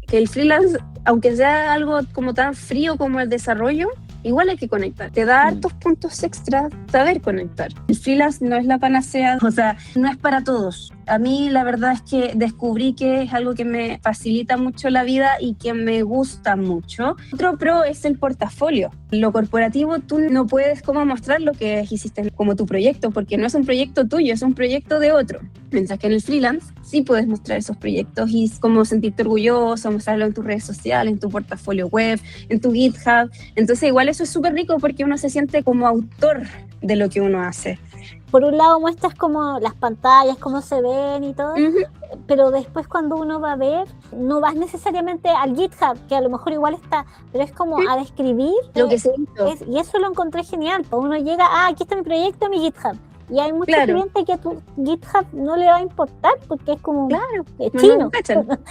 que el freelance, aunque sea algo como tan frío como el desarrollo, igual hay que conectar. Te da hartos puntos extra saber conectar. El freelance no es la panacea, o sea, no es para todos. A mí la verdad es que descubrí que es algo que me facilita mucho la vida y que me gusta mucho. Otro pro es el portafolio. Lo corporativo, tú no puedes como mostrar lo que hiciste como tu proyecto, porque no es un proyecto tuyo, es un proyecto de otro. Mientras que en el freelance sí puedes mostrar esos proyectos y como sentirte orgulloso, mostrarlo en tus redes sociales, en tu portafolio web, en tu GitHub. Entonces igual eso es súper rico porque uno se siente como autor de lo que uno hace. Por un lado muestras como las pantallas, cómo se ven y todo, pero después cuando uno va a ver, no vas necesariamente al GitHub, que a lo mejor igual está, pero es como a describir lo que se hizo. Y eso lo encontré genial. Uno llega, aquí está mi proyecto, mi GitHub. Y hay mucha gente que a tu GitHub no le va a importar porque es como chino.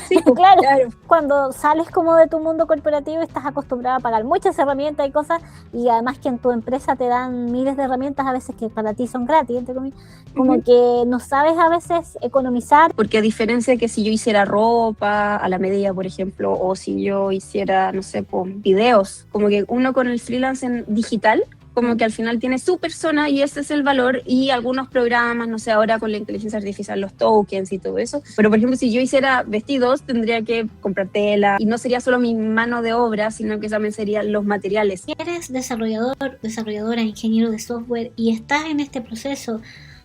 Sí, claro. Cuando sales como de tu mundo corporativo estás acostumbrado a pagar muchas herramientas y cosas, y además que en tu empresa te dan miles de herramientas a veces que para ti son gratis, entre comillas, como que no sabes a veces economizar. Porque a diferencia de que si yo hiciera ropa a la medida, por ejemplo, o si yo hiciera, no sé, videos, como que uno con el freelance en digital, como que al final tiene su persona y ese es el valor, y algunos programas, no sé, ahora con la inteligencia artificial, los tokens y todo eso. Pero, por ejemplo, si yo hiciera vestidos, tendría que comprar tela y no sería solo mi mano de obra, sino que también serían los materiales. Si eres desarrollador, desarrolladora, ingeniero de software y estás en este proceso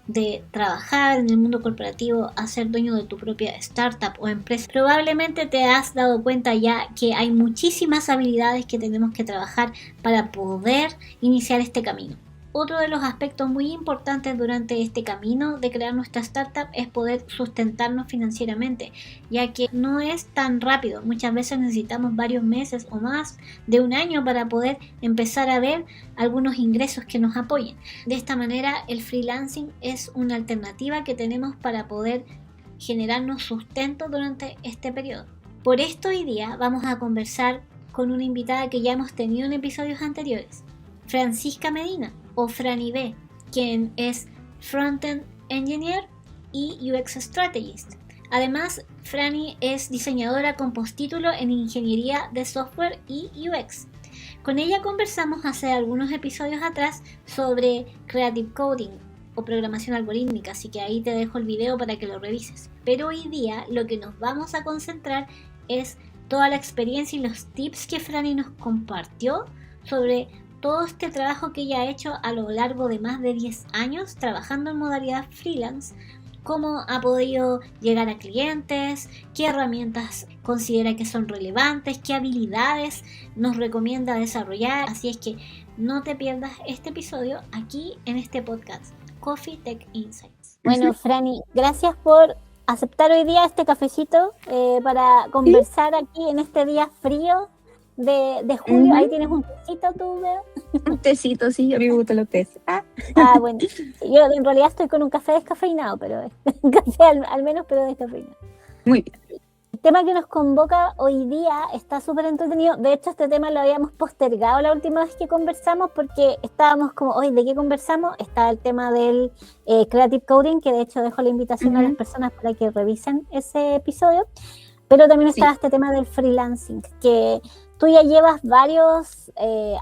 de trabajar en el mundo corporativo a ser dueño de tu propia startup o empresa, probablemente te has dado cuenta ya que hay muchísimas habilidades que tenemos que trabajar para poder iniciar este camino. Otro de los aspectos muy importantes durante este camino de crear nuestra startup es poder sustentarnos financieramente, ya que no es tan rápido. Muchas veces necesitamos varios meses o más de un año para poder empezar a ver algunos ingresos que nos apoyen. De esta manera, el freelancing es una alternativa que tenemos para poder generarnos sustento durante este periodo. Por esto hoy día vamos a conversar con una invitada que ya hemos tenido en episodios anteriores, Francisca Medina, o Franny B, quien es Frontend Engineer y UX Strategist. Además, Franny es diseñadora con postítulo en Ingeniería de Software y UX. Con ella conversamos hace algunos episodios atrás sobre Creative Coding o programación algorítmica, así que ahí te dejo el video para que lo revises. Pero hoy día lo que nos vamos a concentrar es toda la experiencia y los tips que Franny nos compartió sobre todo este trabajo que ella ha hecho a lo largo de más de 10 años trabajando en modalidad freelance, cómo ha podido llegar a clientes, qué herramientas considera que son relevantes, qué habilidades nos recomienda desarrollar. Así es que no te pierdas este episodio aquí en este podcast, Coffee Tech Insights. Bueno, Franny, gracias por aceptar hoy día este cafecito para conversar aquí en este día frío de julio. Ahí tienes un tecito tú, veo. Un tecito, sí, a mí me gustan los tés. Bueno, yo en realidad estoy con un café descafeinado, pero café al menos, pero descafeinado. Muy bien. El tema que nos convoca hoy día está súper entretenido. De hecho, este tema lo habíamos postergado la última vez que conversamos porque estábamos como, oye, ¿de qué conversamos? Está el tema del Creative Coding, que de hecho dejo la invitación a las personas para que revisen ese episodio. Pero también está este tema del freelancing, que tú ya llevas varios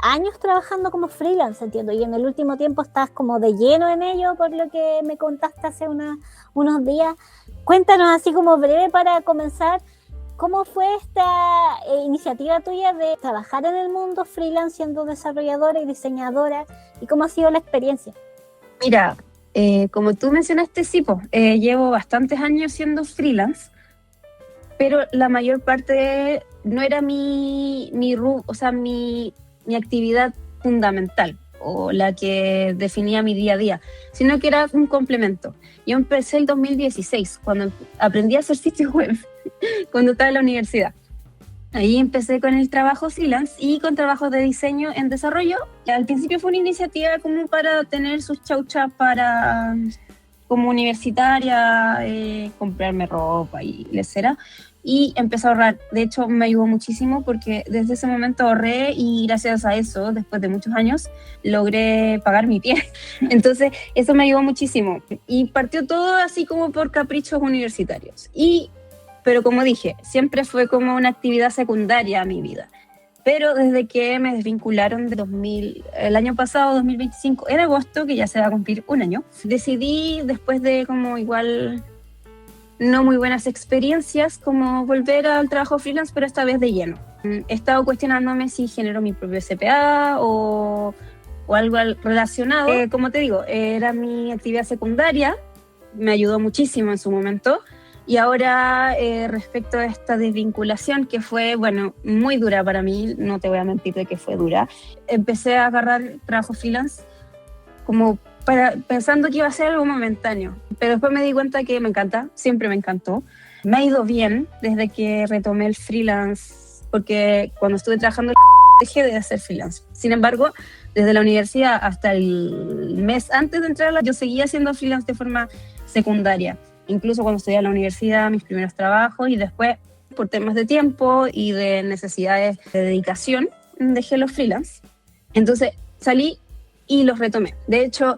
años trabajando como freelance, entiendo, y en el último tiempo estás como de lleno en ello, por lo que me contaste hace unos días. Cuéntanos así como breve para comenzar, ¿cómo fue esta iniciativa tuya de trabajar en el mundo freelance siendo desarrolladora y diseñadora, y cómo ha sido la experiencia? Mira, como tú mencionaste, sí, llevo bastantes años siendo freelance, pero la mayor parte no era mi actividad fundamental o la que definía mi día a día, sino que era un complemento. Yo empecé el 2016, cuando aprendí a hacer sitios web, cuando estaba en la universidad. Ahí empecé con el trabajo freelance y con trabajos de diseño en desarrollo. Al principio fue una iniciativa como para tener sus chauchas para, como universitaria, comprarme ropa y lesera. Y empecé a ahorrar. De hecho, me ayudó muchísimo porque desde ese momento ahorré y gracias a eso, después de muchos años, logré pagar mi pie. Entonces, eso me ayudó muchísimo. Y partió todo así como por caprichos universitarios. pero como dije, siempre fue como una actividad secundaria a mi vida. Pero desde que me desvincularon el año pasado, 2025, en agosto, que ya se va a cumplir un año, decidí, después de como igual no muy buenas experiencias, como volver al trabajo freelance, pero esta vez de lleno. He estado cuestionándome si genero mi propio CPA o algo relacionado. Como te digo, era mi actividad secundaria, me ayudó muchísimo en su momento. Y ahora, respecto a esta desvinculación, que fue, bueno, muy dura para mí, no te voy a mentir de que fue dura, empecé a agarrar trabajo freelance como pensando que iba a ser algo momentáneo. Pero después me di cuenta que me encanta, siempre me encantó. Me ha ido bien desde que retomé el freelance, porque cuando estuve trabajando dejé de hacer freelance. Sin embargo, desde la universidad hasta el mes antes de entrar, yo seguía haciendo freelance de forma secundaria. Incluso cuando estudié en la universidad, mis primeros trabajos, y después, por temas de tiempo y de necesidades de dedicación, dejé los freelance. Entonces salí y los retomé. De hecho,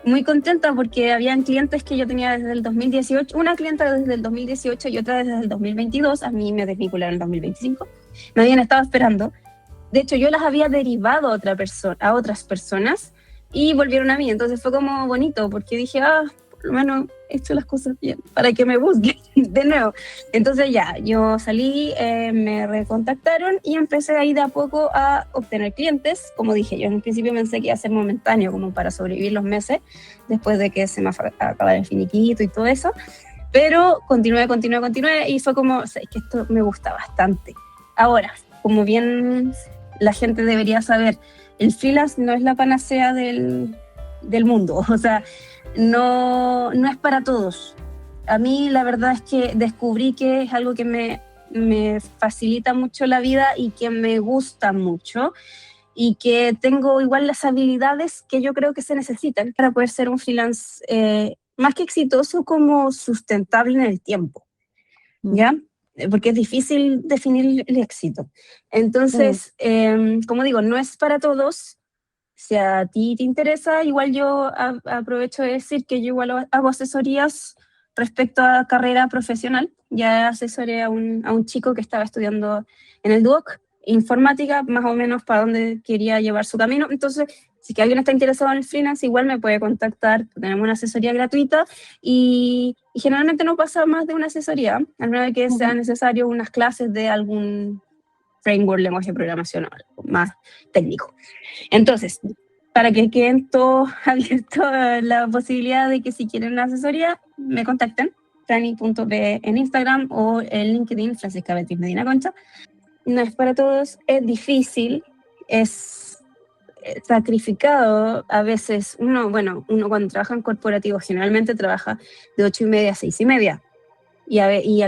muy contenta porque habían clientes que yo tenía desde el 2018, una clienta desde el 2018 y otra desde el 2022, a mí me desvincularon en el 2025, me habían estado esperando. De hecho, yo las había derivado a otras personas y volvieron a mí. Entonces fue como bonito porque dije, por lo menos he hecho las cosas bien para que me busquen de nuevo. Entonces ya, yo salí, me recontactaron y empecé ahí de a poco a obtener clientes. Como dije, yo en un principio pensé que iba a ser momentáneo, como para sobrevivir los meses, después de que se me acabara el finiquito y todo eso. Pero continué y fue como, es que esto me gusta bastante. Ahora, como bien la gente debería saber, el freelance no es la panacea del mundo, o sea, no es para todos. A mí la verdad es que descubrí que es algo que me facilita mucho la vida y que me gusta mucho y que tengo igual las habilidades que yo creo que se necesitan para poder ser un freelance más que exitoso, como sustentable en el tiempo, ¿ya? Porque es difícil definir el éxito. Entonces, como digo, no es para todos. Si a ti te interesa, igual yo aprovecho de decir que yo igual hago asesorías respecto a carrera profesional. Ya asesoré a un chico que estaba estudiando en el Duoc informática, más o menos para dónde quería llevar su camino. Entonces, si que alguien está interesado en el freelance, igual me puede contactar. Tenemos una asesoría gratuita y generalmente no pasa más de una asesoría, a menos de que sea necesario unas clases de algún framework, lenguaje de programación o algo más técnico. Entonces, para que queden todos abiertos a la posibilidad de que si quieren una asesoría, me contacten, frani.p en Instagram o en LinkedIn, Francisca Beatriz Medina Concha. No es para todos, es difícil, es sacrificado a veces. Uno cuando trabaja en corporativo generalmente trabaja de 8:30 a 6:30 y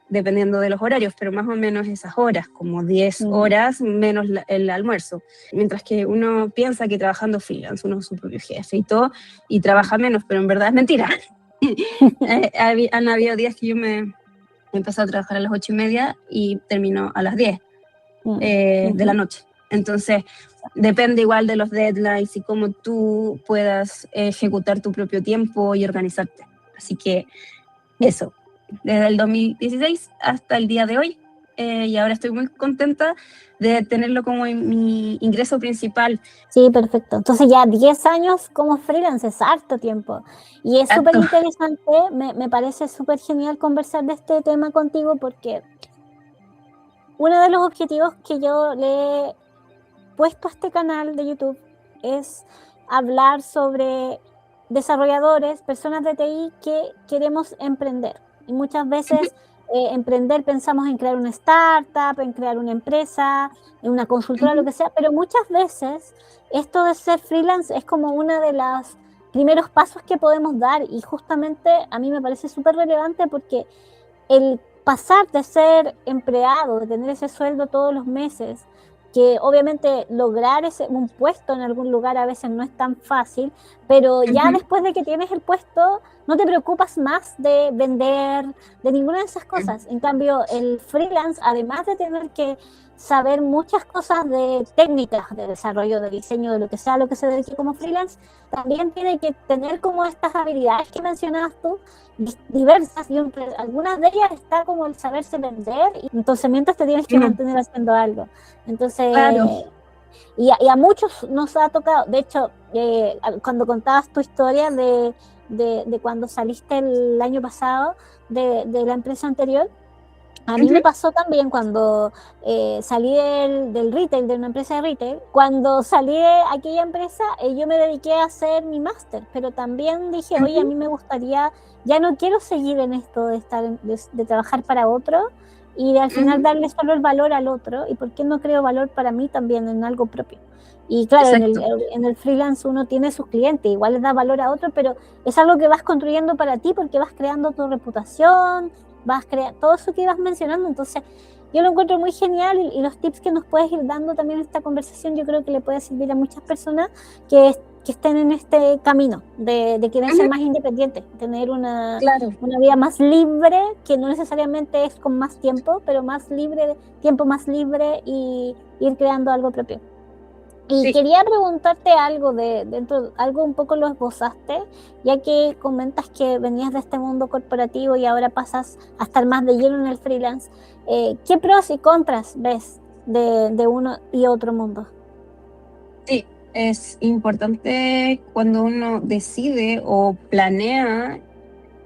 dependiendo de los horarios, pero más o menos esas horas, como 10 horas menos el almuerzo. Mientras que uno piensa que trabajando freelance, uno es su propio jefe y todo, y trabaja menos, pero en verdad es mentira. Han habido días que yo me he empezado a trabajar a las 8:30 y termino a las 10 de la noche. Entonces, depende igual de los deadlines y cómo tú puedas ejecutar tu propio tiempo y organizarte. Así que eso. Desde el 2016 hasta el día de hoy, y ahora estoy muy contenta de tenerlo como mi ingreso principal. Sí, perfecto. Entonces ya 10 años como freelance es harto tiempo. Y es súper interesante, me parece súper genial conversar de este tema contigo, porque uno de los objetivos que yo le he puesto a este canal de YouTube es hablar sobre desarrolladores, personas de TI que queremos emprender. Y muchas veces emprender pensamos en crear una startup, en crear una empresa, en una consultora, lo que sea, pero muchas veces esto de ser freelance es como uno de los primeros pasos que podemos dar, y justamente a mí me parece súper relevante porque el pasar de ser empleado, de tener ese sueldo todos los meses, que obviamente lograr un puesto en algún lugar a veces no es tan fácil, pero ya después de que tienes el puesto, no te preocupas más de vender, de ninguna de esas cosas. En cambio, el freelance, además de tener que saber muchas cosas de técnicas de desarrollo, de diseño, de lo que sea, a lo que se dedique como freelance, también tiene que tener como estas habilidades que mencionabas tú, diversas, y algunas de ellas está como el saberse vender, y entonces mientras te tienes que mantener haciendo algo. Entonces, Claro. y a muchos nos ha tocado, de hecho, cuando contabas tu historia de cuando saliste el año pasado de la empresa anterior, a mí me pasó también cuando salí del retail, de una empresa de retail. Cuando salí de aquella empresa, yo me dediqué a hacer mi máster, pero también dije, oye, a mí me gustaría, ya no quiero seguir en esto de estar de trabajar para otro y de al final darle solo el valor al otro, y por qué no creo valor para mí también en algo propio. Y claro, en el freelance uno tiene sus clientes, igual les da valor a otro, pero es algo que vas construyendo para ti porque vas creando tu reputación, vas a crear todo eso que ibas mencionando. Entonces yo lo encuentro muy genial, y los tips que nos puedes ir dando también en esta conversación yo creo que le puede servir a muchas personas que estén en este camino de querer ser más independientes, tener una vida más libre, que no necesariamente es con más tiempo, pero más libre, tiempo más libre, y ir creando algo propio. Y quería preguntarte algo algo un poco lo esbozaste, ya que comentas que venías de este mundo corporativo y ahora pasas a estar más de lleno en el freelance. ¿Qué pros y contras ves de uno y otro mundo? Sí, es importante cuando uno decide o planea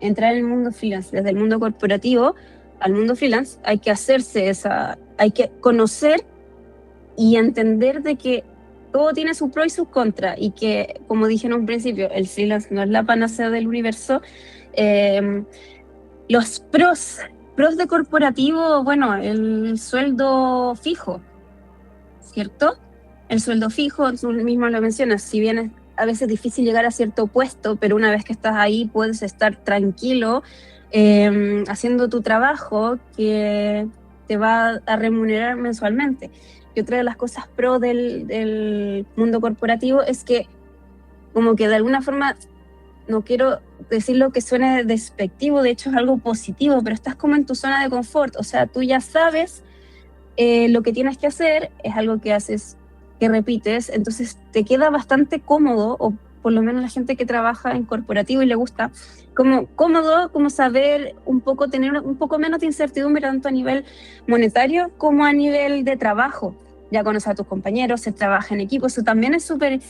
entrar en el mundo freelance, desde el mundo corporativo al mundo freelance, hay que hay que conocer y entender de que todo tiene sus pros y sus contras, y que, como dije en un principio, el freelance no es la panacea del universo. Los pros de corporativo, bueno, el sueldo fijo, ¿cierto? El sueldo fijo, tú mismo lo mencionas, si bien es a veces difícil llegar a cierto puesto, pero una vez que estás ahí puedes estar tranquilo haciendo tu trabajo que te va a remunerar mensualmente. Y otra de las cosas pro del mundo corporativo es que, como que de alguna forma, no quiero decirlo que suene despectivo, de hecho es algo positivo, pero estás como en tu zona de confort, o sea, tú ya sabes lo que tienes que hacer, es algo que haces, que repites, entonces te queda bastante cómodo, o por lo menos la gente que trabaja en corporativo y le gusta, como cómodo, como saber un poco, tener un poco menos de incertidumbre tanto a nivel monetario como a nivel de trabajo. Ya conoces a tus compañeros, se trabaja en equipo, eso también es súper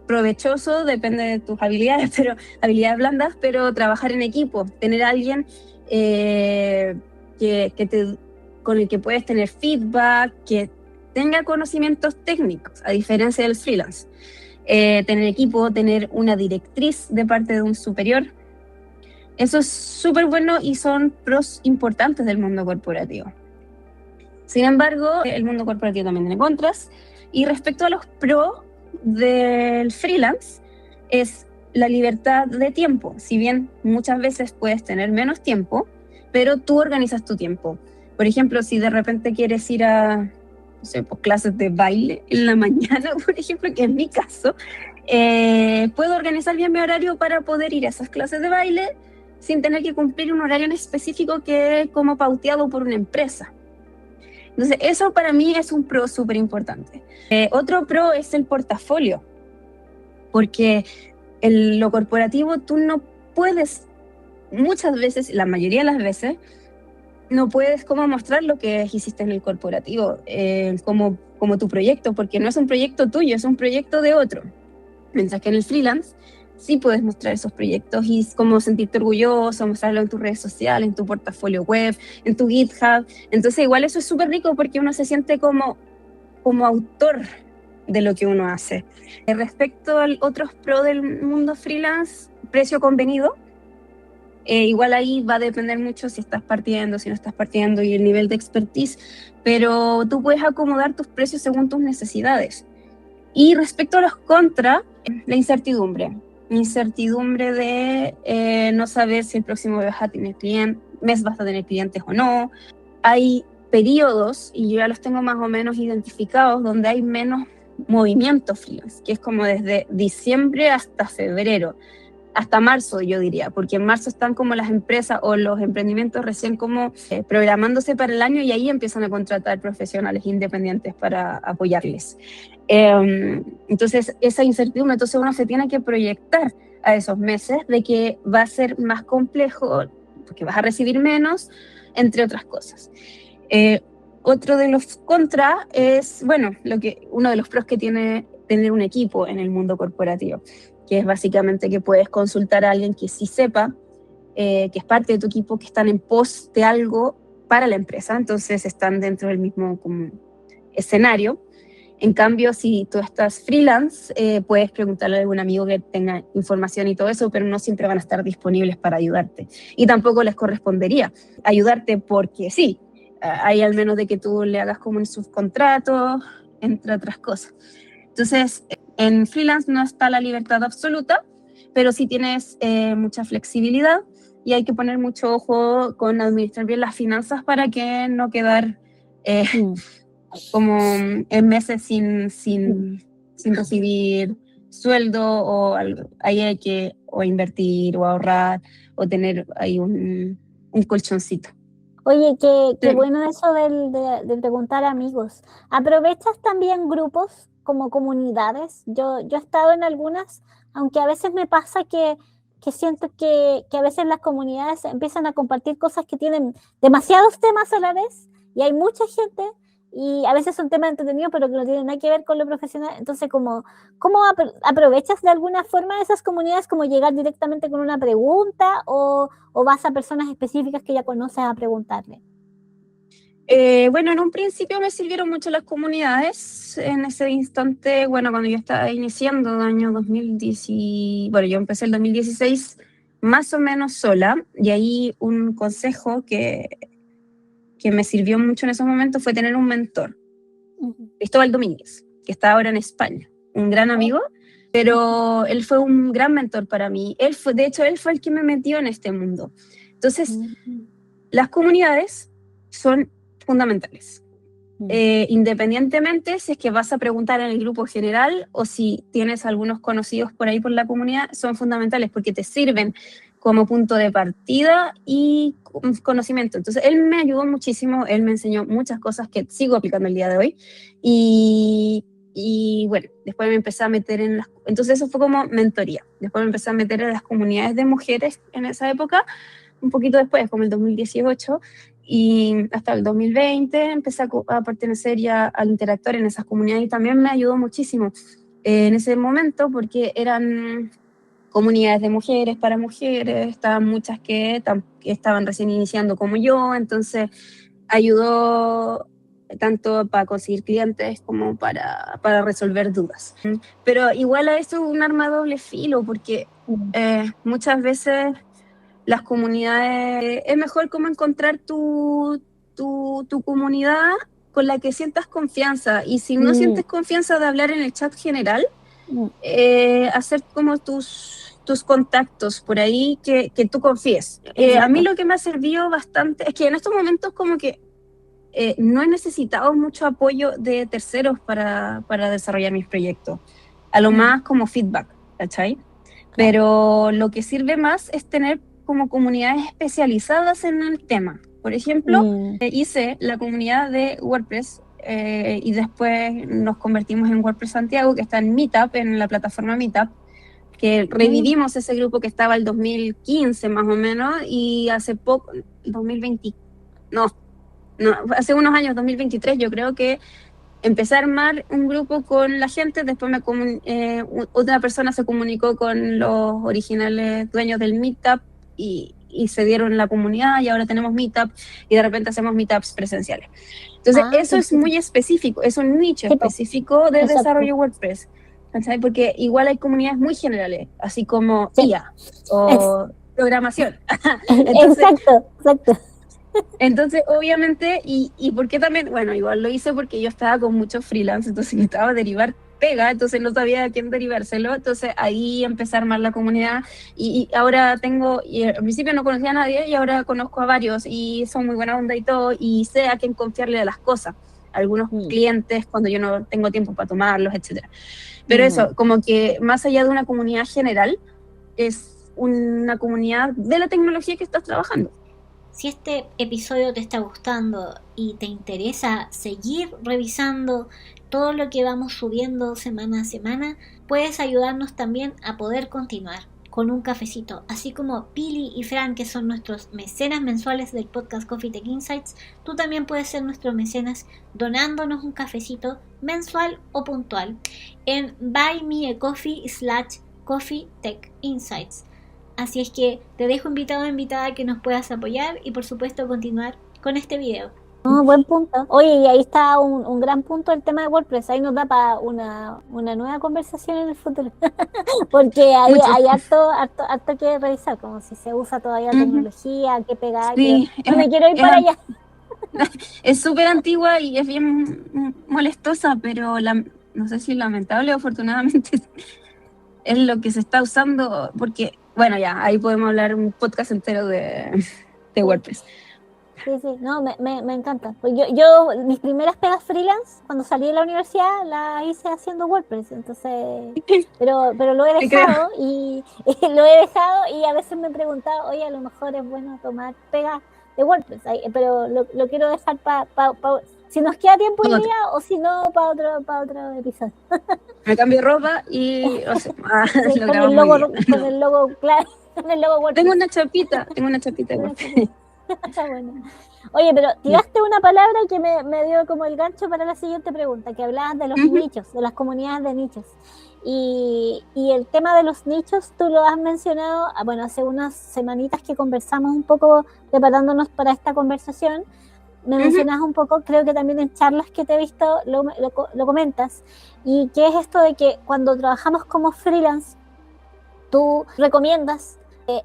provechoso, depende de tus habilidades, pero habilidades blandas, pero trabajar en equipo, tener a alguien con el que puedes tener feedback, que tenga conocimientos técnicos, a diferencia del freelance. Tener equipo, tener una directriz de parte de un superior. Eso es súper bueno y son pros importantes del mundo corporativo. Sin embargo, el mundo corporativo también tiene contras. Y respecto a los pros del freelance, es la libertad de tiempo. Si bien muchas veces puedes tener menos tiempo, pero tú organizas tu tiempo. Por ejemplo, si de repente quieres ir a clases de baile en la mañana, por ejemplo, que es mi caso, puedo organizar bien mi horario para poder ir a esas clases de baile sin tener que cumplir un horario en específico que es como pauteado por una empresa. Entonces, eso para mí es un pro súper importante. Otro pro es el portafolio, porque en lo corporativo tú no puedes, muchas veces, la mayoría de las veces, no puedes como mostrar lo que hiciste en el corporativo como tu proyecto, porque no es un proyecto tuyo, es un proyecto de otro. Mientras que en el freelance sí puedes mostrar esos proyectos y como sentirte orgulloso, mostrarlo en tus redes sociales, en tu portafolio web, en tu GitHub. Entonces igual eso es súper rico porque uno se siente como autor de lo que uno hace. Respecto a otros pros del mundo freelance, precio convenido. Igual ahí va a depender mucho si estás partiendo, si no estás partiendo y el nivel de expertise, pero tú puedes acomodar tus precios según tus necesidades. Y respecto a los contras, la incertidumbre de no saber si el próximo mes vas a tener clientes o no. Hay periodos, y yo ya los tengo más o menos identificados, donde hay menos movimiento freelance, que es como desde diciembre hasta febrero. hasta marzo, yo diría, porque en marzo están como las empresas o los emprendimientos recién como programándose para el año y ahí empiezan a contratar profesionales independientes para apoyarles. Entonces, esa incertidumbre, entonces uno se tiene que proyectar a esos meses de que va a ser más complejo, porque vas a recibir menos, entre otras cosas. Otro de los contras es, bueno, uno de los pros que tiene tener un equipo en el mundo corporativo, que es básicamente que puedes consultar a alguien que sí sepa, que es parte de tu equipo, que están en pos de algo para la empresa, entonces están dentro del mismo como escenario. En cambio, si tú estás freelance, puedes preguntarle a algún amigo que tenga información y todo eso, pero no siempre van a estar disponibles para ayudarte. Y tampoco les correspondería ayudarte porque sí, hay al menos de que tú le hagas como un subcontrato, entre otras cosas. Entonces, en freelance no está la libertad absoluta, pero sí tienes mucha flexibilidad y hay que poner mucho ojo con administrar bien las finanzas para que no quedar como en meses sin recibir sueldo o algo. Ahí hay que o invertir o ahorrar o tener ahí un colchoncito. Oye, qué bueno eso de preguntar a amigos. ¿Aprovechas también grupos como comunidades? Yo he estado en algunas, aunque a veces me pasa que siento que a veces las comunidades empiezan a compartir cosas que tienen demasiados temas a la vez y hay mucha gente y a veces son temas entretenidos pero que no tienen nada que ver con lo profesional. Entonces, ¿cómo aprovechas de alguna forma esas comunidades, como llegar directamente con una pregunta o vas a personas específicas que ya conoces a preguntarle? Bueno, en un principio me sirvieron mucho las comunidades. En ese instante, bueno, cuando yo estaba iniciando el año 2010, bueno, yo empecé el 2016 más o menos sola, y ahí un consejo que me sirvió mucho en esos momentos fue tener un mentor, Cristóbal Domínguez, que está ahora en España, un gran amigo, pero él fue un gran mentor para mí. De hecho, él fue el que me metió en este mundo. Entonces, las comunidades son fundamentales. Independientemente si es que vas a preguntar en el grupo general o si tienes algunos conocidos por ahí por la comunidad, son fundamentales porque te sirven como punto de partida y conocimiento. Entonces, él me ayudó muchísimo, él me enseñó muchas cosas que sigo aplicando el día de hoy y bueno, después me empecé a meter entonces eso fue como mentoría. Después me empecé a meter en las comunidades de mujeres en esa época, un poquito después, como el 2018, y hasta el 2020 empecé a pertenecer ya al interactuar en esas comunidades y también me ayudó muchísimo en ese momento porque eran comunidades de mujeres para mujeres, estaban muchas que estaban recién iniciando como yo, entonces ayudó tanto para conseguir clientes como para resolver dudas. Pero igual a eso es un arma de doble filo porque muchas veces las comunidades, es mejor como encontrar tu comunidad con la que sientas confianza, y si no sientes confianza de hablar en el chat general, hacer como tus contactos por ahí que tú confíes. A mí lo que me ha servido bastante es que en estos momentos como que no he necesitado mucho apoyo de terceros para desarrollar mis proyectos, a lo más como feedback, ¿cachai? Pero lo que sirve más es tener como comunidades especializadas en el tema. Por ejemplo, hice la comunidad de WordPress y después nos convertimos en WordPress Santiago, que está en Meetup, en la plataforma Meetup, que revivimos ese grupo que estaba el 2015 más o menos, y hace poco, 2020, no, hace unos años, 2023, yo creo que empecé a armar un grupo con la gente, después otra persona se comunicó con los originales dueños del Meetup y se dieron la comunidad, y ahora tenemos Meetup y de repente hacemos Meetups presenciales. Entonces, eso es muy específico, es un nicho específico de desarrollo WordPress, ¿sabes? Porque igual hay comunidades muy generales, así como IA o programación. Entonces, exacto. Entonces, obviamente, y por qué también, bueno, igual lo hice porque yo estaba con muchos freelance, entonces necesitaba derivar pega, entonces no sabía a quién derivárselo, entonces ahí empecé a armar la comunidad, y ahora y al principio no conocía a nadie, y ahora conozco a varios, y son muy buena onda y todo, y sé a quién confiarle de las cosas, algunos clientes cuando yo no tengo tiempo para tomarlos, etcétera. Pero eso, como que más allá de una comunidad general, es una comunidad de la tecnología que estás trabajando. Si este episodio te está gustando y te interesa seguir revisando todo lo que vamos subiendo semana a semana, puedes ayudarnos también a poder continuar con un cafecito, así como Pili y Fran, que son nuestros mecenas mensuales del podcast Coffee Tech Insights. Tú también puedes ser nuestro mecenas donándonos un cafecito mensual o puntual en buymeacoffee/Coffee Tech Insights. Así es que te dejo invitado o invitada a que nos puedas apoyar y por supuesto continuar con este video. Buen punto. Oye, y ahí está un gran punto el tema de WordPress. Ahí nos da para una nueva conversación en el futuro. Porque hay harto que revisar, como si se usa todavía tecnología, qué pegar. Sí, no me quiero ir para allá. Es súper antigua y es bien molestosa, pero no sé si lamentable o afortunadamente es lo que se está usando, porque, bueno, ya, ahí podemos hablar un podcast entero de WordPress. Sí, no, me encanta. Pues yo mis primeras pegas freelance, cuando salí de la universidad, las hice haciendo WordPress, entonces, pero lo he dejado y a veces me he preguntado, oye, a lo mejor es bueno tomar pegas de WordPress, pero lo quiero dejar para si nos queda tiempo hoy día o si no, para otro episodio. Me cambio ropa y sí, con el logo claro, con el logo WordPress. Tengo una chapita de WordPress. Bueno. Oye, pero tiraste una palabra que me dio como el gancho para la siguiente pregunta, que hablabas de los nichos, de las comunidades de nichos. Y el tema de los nichos, tú lo has mencionado, bueno, hace unas semanitas que conversamos un poco preparándonos para esta conversación, me mencionas un poco, creo que también en charlas que te he visto lo comentas, y que es esto de que cuando trabajamos como freelance, tú recomiendas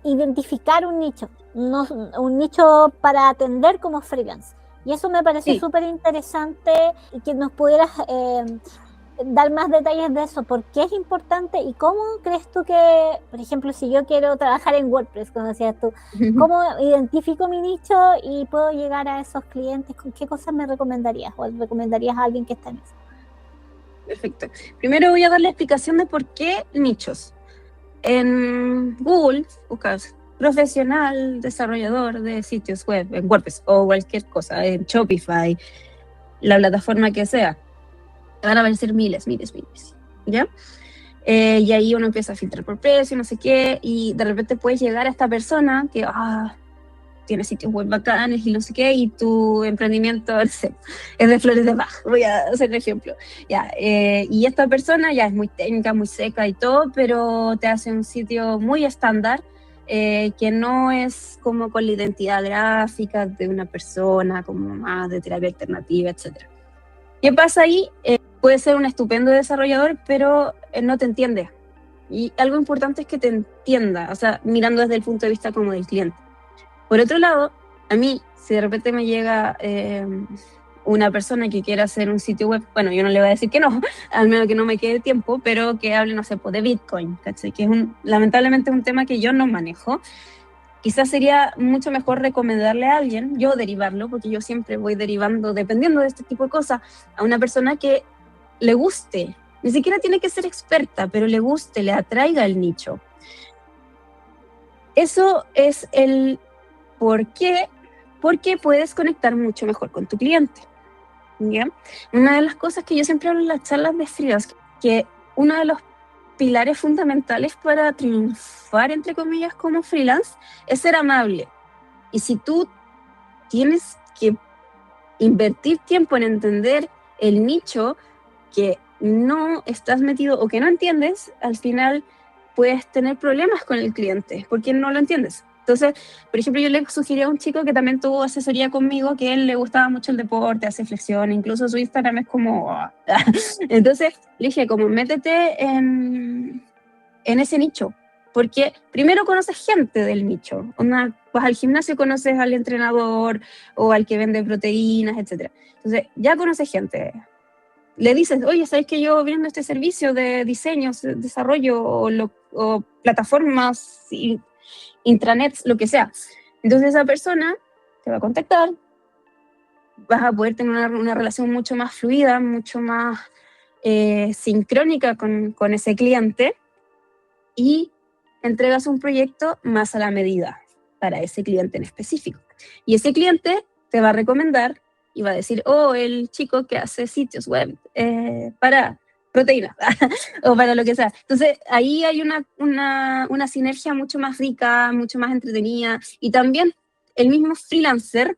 identificar un nicho, un nicho para atender como freelance. Y eso me pareció súper interesante y que nos pudieras dar más detalles de eso, por qué es importante y cómo crees tú que, por ejemplo, si yo quiero trabajar en WordPress, como decías tú, ¿cómo identifico mi nicho y puedo llegar a esos clientes? ¿Con qué cosas me recomendarías o recomendarías a alguien que está en eso? Perfecto. Primero voy a dar la explicación de por qué nichos. En Google buscas profesional desarrollador de sitios web en WordPress o cualquier cosa, en Shopify, la plataforma que sea, van a aparecer miles, ¿ya? Y ahí uno empieza a filtrar por precio, no sé qué, y de repente puedes llegar a esta persona que tiene sitios web bacanes y no sé qué, y tu emprendimiento, no sé, es de flores de Bach, voy a hacer un ejemplo. Y esta persona ya es muy técnica, muy seca y todo, pero te hace un sitio muy estándar, que no es como con la identidad gráfica de una persona, como más de terapia alternativa, etc. ¿Qué pasa ahí? Puede ser un estupendo desarrollador, pero no te entiende. Y algo importante es que te entienda, o sea, mirando desde el punto de vista como del cliente. Por otro lado, a mí, si de repente me llega una persona que quiera hacer un sitio web, bueno, yo no le voy a decir que no, al menos que no me quede tiempo, pero que hable, no sé, de Bitcoin, ¿cachai? Que es lamentablemente un tema que yo no manejo. Quizás sería mucho mejor recomendarle a alguien, yo derivarlo, porque yo siempre voy derivando, dependiendo de este tipo de cosas, a una persona que le guste. Ni siquiera tiene que ser experta, pero le guste, le atraiga el nicho. Eso es el por qué, porque puedes conectar mucho mejor con tu cliente. ¿Ya? Una de las cosas que yo siempre hablo en las charlas de freelance, que uno de los pilares fundamentales para triunfar, entre comillas, como freelance, es ser amable. Y si tú tienes que invertir tiempo en entender el nicho que no estás metido o que no entiendes, al final puedes tener problemas con el cliente porque no lo entiendes. Entonces, por ejemplo, yo le sugerí a un chico que también tuvo asesoría conmigo, que a él le gustaba mucho el deporte, hace flexión, incluso su Instagram es como... Entonces, le dije, como métete en ese nicho, porque primero conoces gente del nicho. Vas al gimnasio, conoces al entrenador o al que vende proteínas, etc. Entonces, ya conoces gente. Le dices, oye, ¿sabes que yo viendo este servicio de diseño, desarrollo o plataformas... intranets, lo que sea? Entonces esa persona te va a contactar, vas a poder tener una relación mucho más fluida, mucho más sincrónica con ese cliente, y entregas un proyecto más a la medida para ese cliente en específico. Y ese cliente te va a recomendar y va a decir, oh, el chico que hace sitios web para proteínas o para lo que sea. Entonces, ahí hay una sinergia mucho más rica, mucho más entretenida, y también el mismo freelancer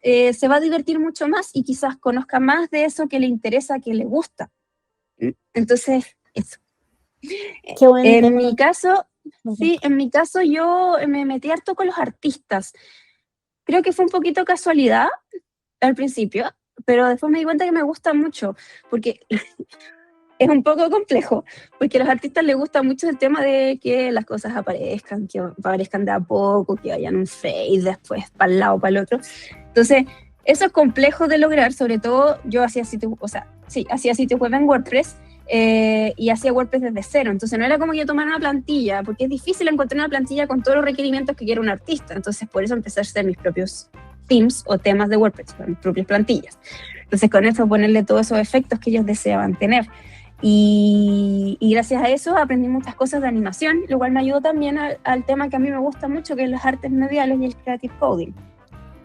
se va a divertir mucho más y quizás conozca más de eso que le interesa, que le gusta. Entonces, eso. Qué bueno. En mi caso, sí, en mi caso yo me metí harto con los artistas. Creo que fue un poquito casualidad al principio, pero después me di cuenta que me gusta mucho, porque es un poco complejo, porque a los artistas les gusta mucho el tema de que las cosas aparezcan, que aparezcan de a poco, que vayan un fade después para el lado, para el otro. Entonces, eso es complejo de lograr, sobre todo yo hacía sitios web en WordPress, y hacía WordPress desde cero, entonces no era como que yo tomara una plantilla, porque es difícil encontrar una plantilla con todos los requerimientos que quiere un artista, entonces por eso empecé a hacer mis propios themes o temas de WordPress, mis propias plantillas. Entonces con eso ponerle todos esos efectos que ellos deseaban tener. Y gracias a eso aprendí muchas cosas de animación, lo cual me ayudó también al tema que a mí me gusta mucho, que es las artes mediales y el creative coding.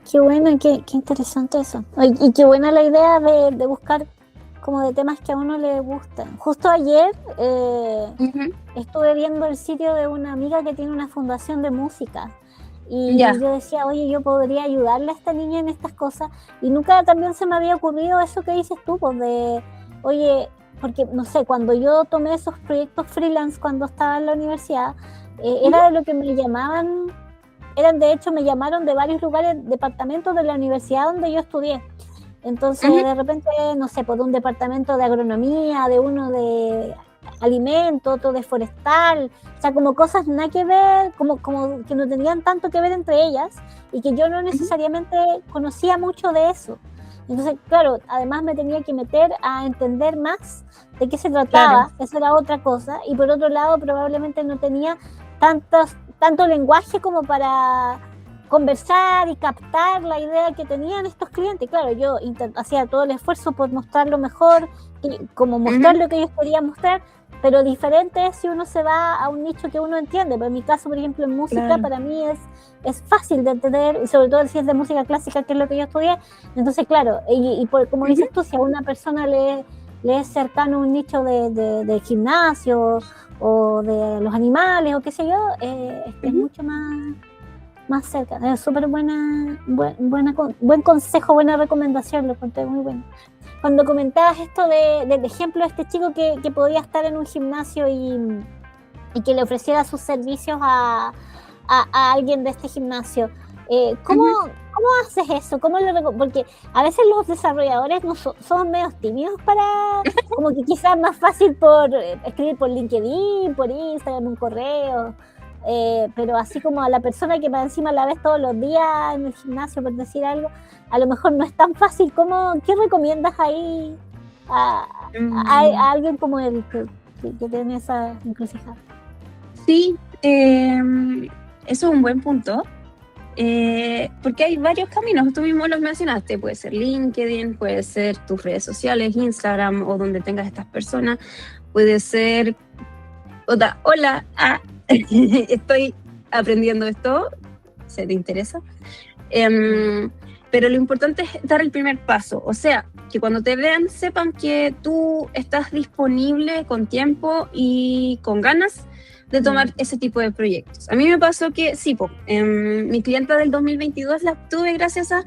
Qué bueno, qué interesante eso. Y qué buena la idea de buscar como de temas que a uno le gustan. Justo ayer estuve viendo el sitio de una amiga que tiene una fundación de música. Y yo decía, oye, yo podría ayudarle a esta niña en estas cosas. Y nunca también se me había ocurrido eso que dices tú, pues de, oye, porque no sé, cuando yo tomé esos proyectos freelance cuando estaba en la universidad, era de lo que me llamaban, de hecho me llamaron de varios lugares, departamentos de la universidad donde yo estudié. Entonces de repente, no sé, por un departamento de agronomía, de uno de alimento, otro de forestal, o sea, como cosas nada que ver, como que no tenían tanto que ver entre ellas y que yo no necesariamente conocía mucho de eso. Entonces, claro, además me tenía que meter a entender más de qué se trataba, eso era otra cosa, y por otro lado probablemente no tenía tanto lenguaje como para conversar y captar la idea que tenían estos clientes. Claro, yo hacía todo el esfuerzo por mostrar lo mejor, como mostrar lo que ellos querían mostrar, pero diferente es si uno se va a un nicho que uno entiende. Pero en mi caso, por ejemplo, en música, para mí es fácil de entender, y sobre todo si es de música clásica, que es lo que yo estudié. Entonces, claro, como dices tú, si a una persona le es cercano un nicho de gimnasio o de los animales o qué sé yo, es mucho más cerca. Es súper buen consejo, buena recomendación, lo encontré muy bueno. Cuando comentabas esto del ejemplo de este chico que podía estar en un gimnasio y que le ofreciera sus servicios a alguien de este gimnasio, ¿cómo haces eso? Porque a veces los desarrolladores somos medio tímidos para, como que quizás más fácil por escribir por LinkedIn, por Instagram, un correo, pero así como a la persona que para encima la ves todos los días en el gimnasio, por decir algo, a lo mejor no es tan fácil. ¿Qué recomiendas ahí a alguien como él que tiene esa encrucijada? Sí, eso es un buen punto, porque hay varios caminos, tú mismo los mencionaste, puede ser LinkedIn, puede ser tus redes sociales, Instagram o donde tengas estas personas, puede ser, hola, estoy aprendiendo esto, ¿se te interesa? Pero lo importante es dar el primer paso, o sea, que cuando te vean sepan que tú estás disponible con tiempo y con ganas de tomar ese tipo de proyectos. A mí me pasó que sí, mi clienta del 2022 la tuve gracias a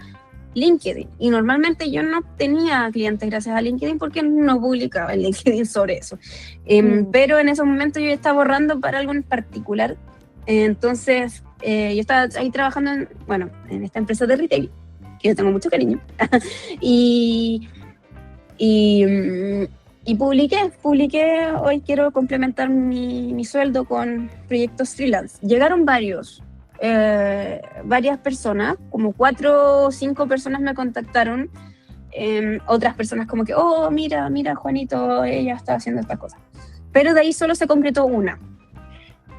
LinkedIn, y normalmente yo no tenía clientes gracias a LinkedIn porque no publicaba en LinkedIn sobre eso, pero en ese momento yo estaba ahorrando para algo en particular, entonces yo estaba ahí trabajando en esta empresa de retail, que yo tengo mucho cariño, y publiqué, hoy quiero complementar mi sueldo con proyectos freelance. Llegaron varias personas, como 4 o 5 personas me contactaron, otras personas como que, oh, mira Juanito, ella está haciendo estas cosas. Pero de ahí solo se concretó una.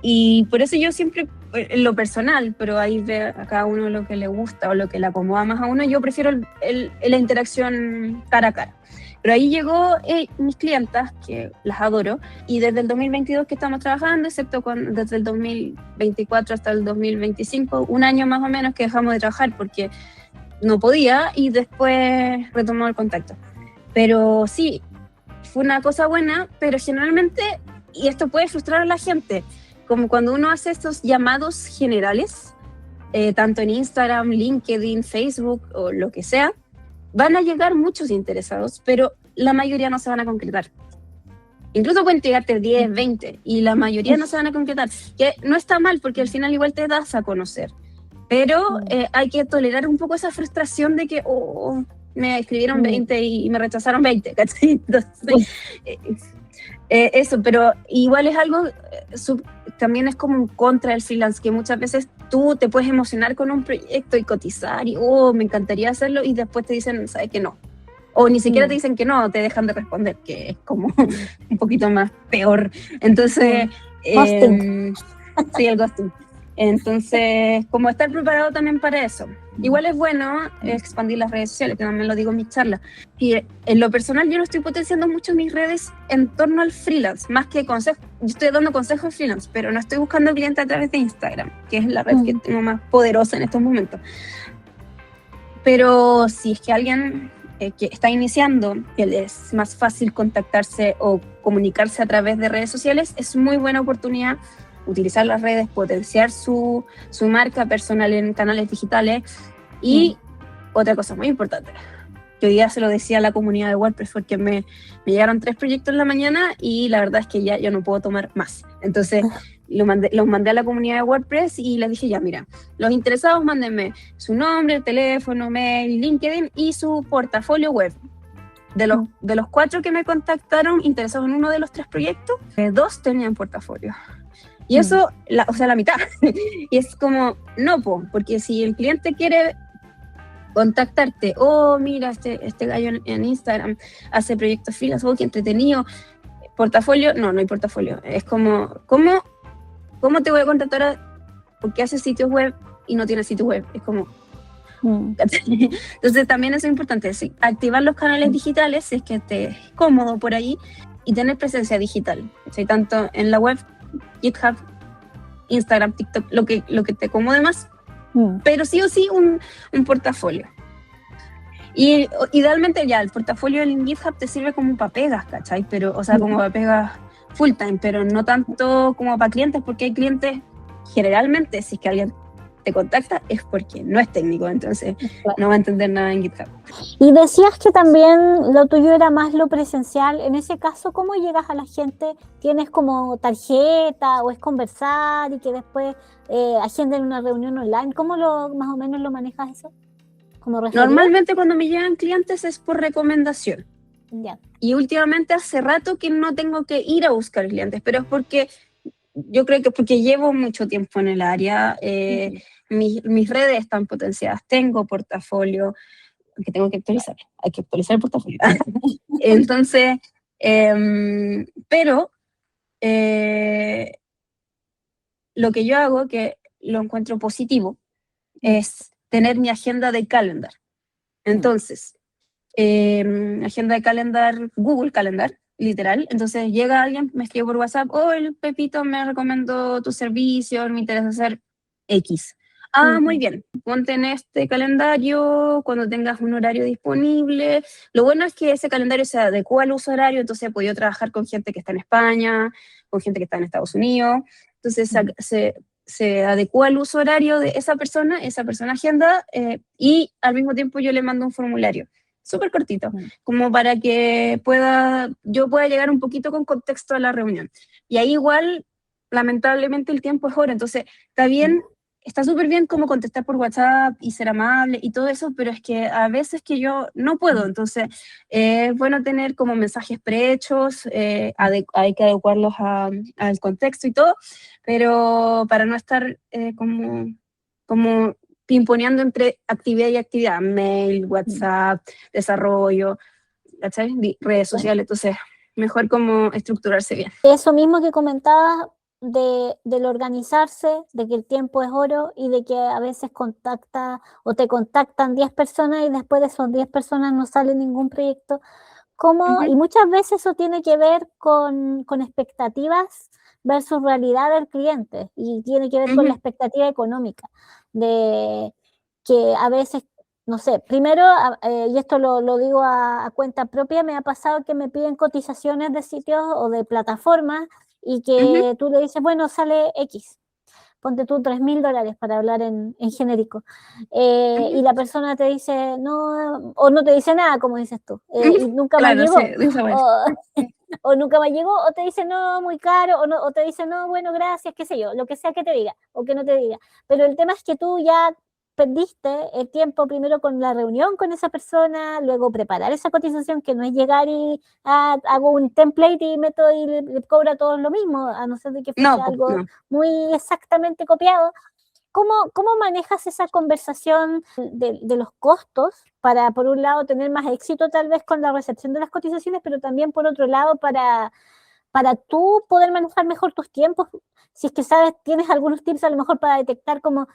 Y por eso yo siempre, en lo personal, pero ahí ve a cada uno lo que le gusta o lo que le acomoda más a uno, yo prefiero la interacción cara a cara. Pero ahí llegó mis clientas, que las adoro, y desde el 2022 que estamos trabajando, excepto desde el 2024 hasta el 2025, un año más o menos que dejamos de trabajar porque no podía, y después retomó el contacto. Pero sí, fue una cosa buena, pero generalmente, y esto puede frustrar a la gente, como cuando uno hace estos llamados generales, tanto en Instagram, LinkedIn, Facebook o lo que sea, van a llegar muchos interesados, pero la mayoría no se van a concretar. Incluso pueden llegarte 10, 20, y la mayoría no se van a concretar, que no está mal, porque al final igual te das a conocer. Pero hay que tolerar un poco esa frustración de que me escribieron 20 y me rechazaron 20, ¿cachai? Entonces, eso, pero igual es algo, también es como un contra del freelance, que muchas veces tú te puedes emocionar con un proyecto y cotizar y me encantaría hacerlo, y después te dicen, ¿sabes que no? O ni siquiera te dicen que no, te dejan de responder, que es como un poquito más peor. Entonces, sí, el ghosting. Entonces, como estar preparado también para eso. Igual es bueno expandir las redes sociales, que también lo digo en mis charlas. Y en lo personal yo no estoy potenciando mucho mis redes en torno al freelance, más que consejos. Yo estoy dando consejos de freelance, pero no estoy buscando clientes a través de Instagram, que es la red que tengo más poderosa en estos momentos. Pero si es que alguien que está iniciando, que le es más fácil contactarse o comunicarse a través de redes sociales, es muy buena oportunidad utilizar las redes, potenciar su marca personal en canales digitales. Y otra cosa muy importante, que hoy día se lo decía a la comunidad de WordPress, porque me llegaron 3 proyectos en la mañana y la verdad es que ya yo no puedo tomar más. Entonces los mandé a la comunidad de WordPress y les dije, ya mira, los interesados mándenme su nombre, teléfono, mail, LinkedIn y su portafolio web. De los 4 que me contactaron interesados en uno de los 3 proyectos, 2 tenían portafolio. Y eso, o sea, la mitad. Y es como, no, porque si el cliente quiere contactarte, mira, este gallo en Instagram hace proyectos freelance, qué entretenido, portafolio, no hay portafolio. Es como, ¿cómo te voy a contactar porque hace sitios web y no tiene sitio web? Es como... Entonces también eso es importante, sí, activar los canales digitales si es que estés cómodo por ahí, y tener presencia digital, ¿sí? Tanto en la web, GitHub, Instagram, TikTok, lo que te acomode más, pero sí o sí un portafolio. Y idealmente ya el portafolio en GitHub te sirve como para pegas, ¿cachai? Pero, o sea, como para pegas full time, pero no tanto como para clientes, porque hay clientes, generalmente, si es que alguien te contacta, es porque no es técnico, entonces no va a entender nada en GitHub. Y decías que también lo tuyo era más lo presencial. En ese caso, ¿cómo llegas a la gente? ¿Tienes como tarjeta o es conversar y que después agenden una reunión online? ¿Cómo más o menos lo manejas eso? ¿Como referido? Normalmente cuando me llegan clientes es por recomendación. Ya. Y últimamente hace rato que no tengo que ir a buscar clientes, pero es porque yo creo que porque llevo mucho tiempo en el área, mis redes están potenciadas, tengo portafolio, que tengo que actualizar, hay que actualizar el portafolio. Entonces, pero lo que yo hago, que lo encuentro positivo, es tener mi agenda de calendar. Entonces, agenda de calendar, Google Calendar, literal. Entonces llega alguien, me escribe por WhatsApp, el Pepito me recomendó tu servicio, me interesa hacer X. Muy bien, ponte en este calendario cuando tengas un horario disponible. Lo bueno es que ese calendario se adecua al uso horario, entonces he podido trabajar con gente que está en España, con gente que está en Estados Unidos. Entonces se adecua al uso horario de esa persona agenda, y al mismo tiempo yo le mando un formulario súper cortito, como para que yo pueda llegar un poquito con contexto a la reunión. Y ahí igual, lamentablemente, el tiempo es oro, entonces está súper bien como contestar por WhatsApp y ser amable y todo eso, pero es que a veces que yo no puedo, entonces es bueno tener como mensajes prehechos, hay que adecuarlos al contexto y todo, pero para no estar como pimponeando entre actividad y actividad, mail, WhatsApp, desarrollo, ¿cachai? Redes sociales, entonces mejor como estructurarse bien. Eso mismo que comentabas del organizarse, de que el tiempo es oro y de que a veces te contactan 10 personas y después de esas 10 personas no sale ningún proyecto. Y muchas veces eso tiene que ver con expectativas versus realidad del cliente, y tiene que ver con la expectativa económica, de que a veces, no sé, primero, y esto lo digo a cuenta propia, me ha pasado que me piden cotizaciones de sitios o de plataformas y que tú le dices, bueno, sale X. Ponte tú $3,000 para hablar en genérico. Y la persona te dice no, o no te dice nada, como dices tú, y nunca más Claro, llegó. sí, de esa manera. O nunca más llegó, o te dice no, muy caro, o, no, o te dice no, bueno, gracias, qué sé yo, lo que sea que te diga, o que no te diga. Pero el tema es que tú ya perdiste el tiempo primero con la reunión con esa persona, luego preparar esa cotización, que no es llegar y hago un template y meto y le cobro a todos lo mismo, a no ser de que fuese No, pues, algo no. muy exactamente copiado. ¿Cómo manejas esa conversación de los costos para, por un lado, tener más éxito tal vez con la recepción de las cotizaciones, pero también, por otro lado, para tú poder manejar mejor tus tiempos? Si es que sabes, tienes algunos tips a lo mejor para detectar como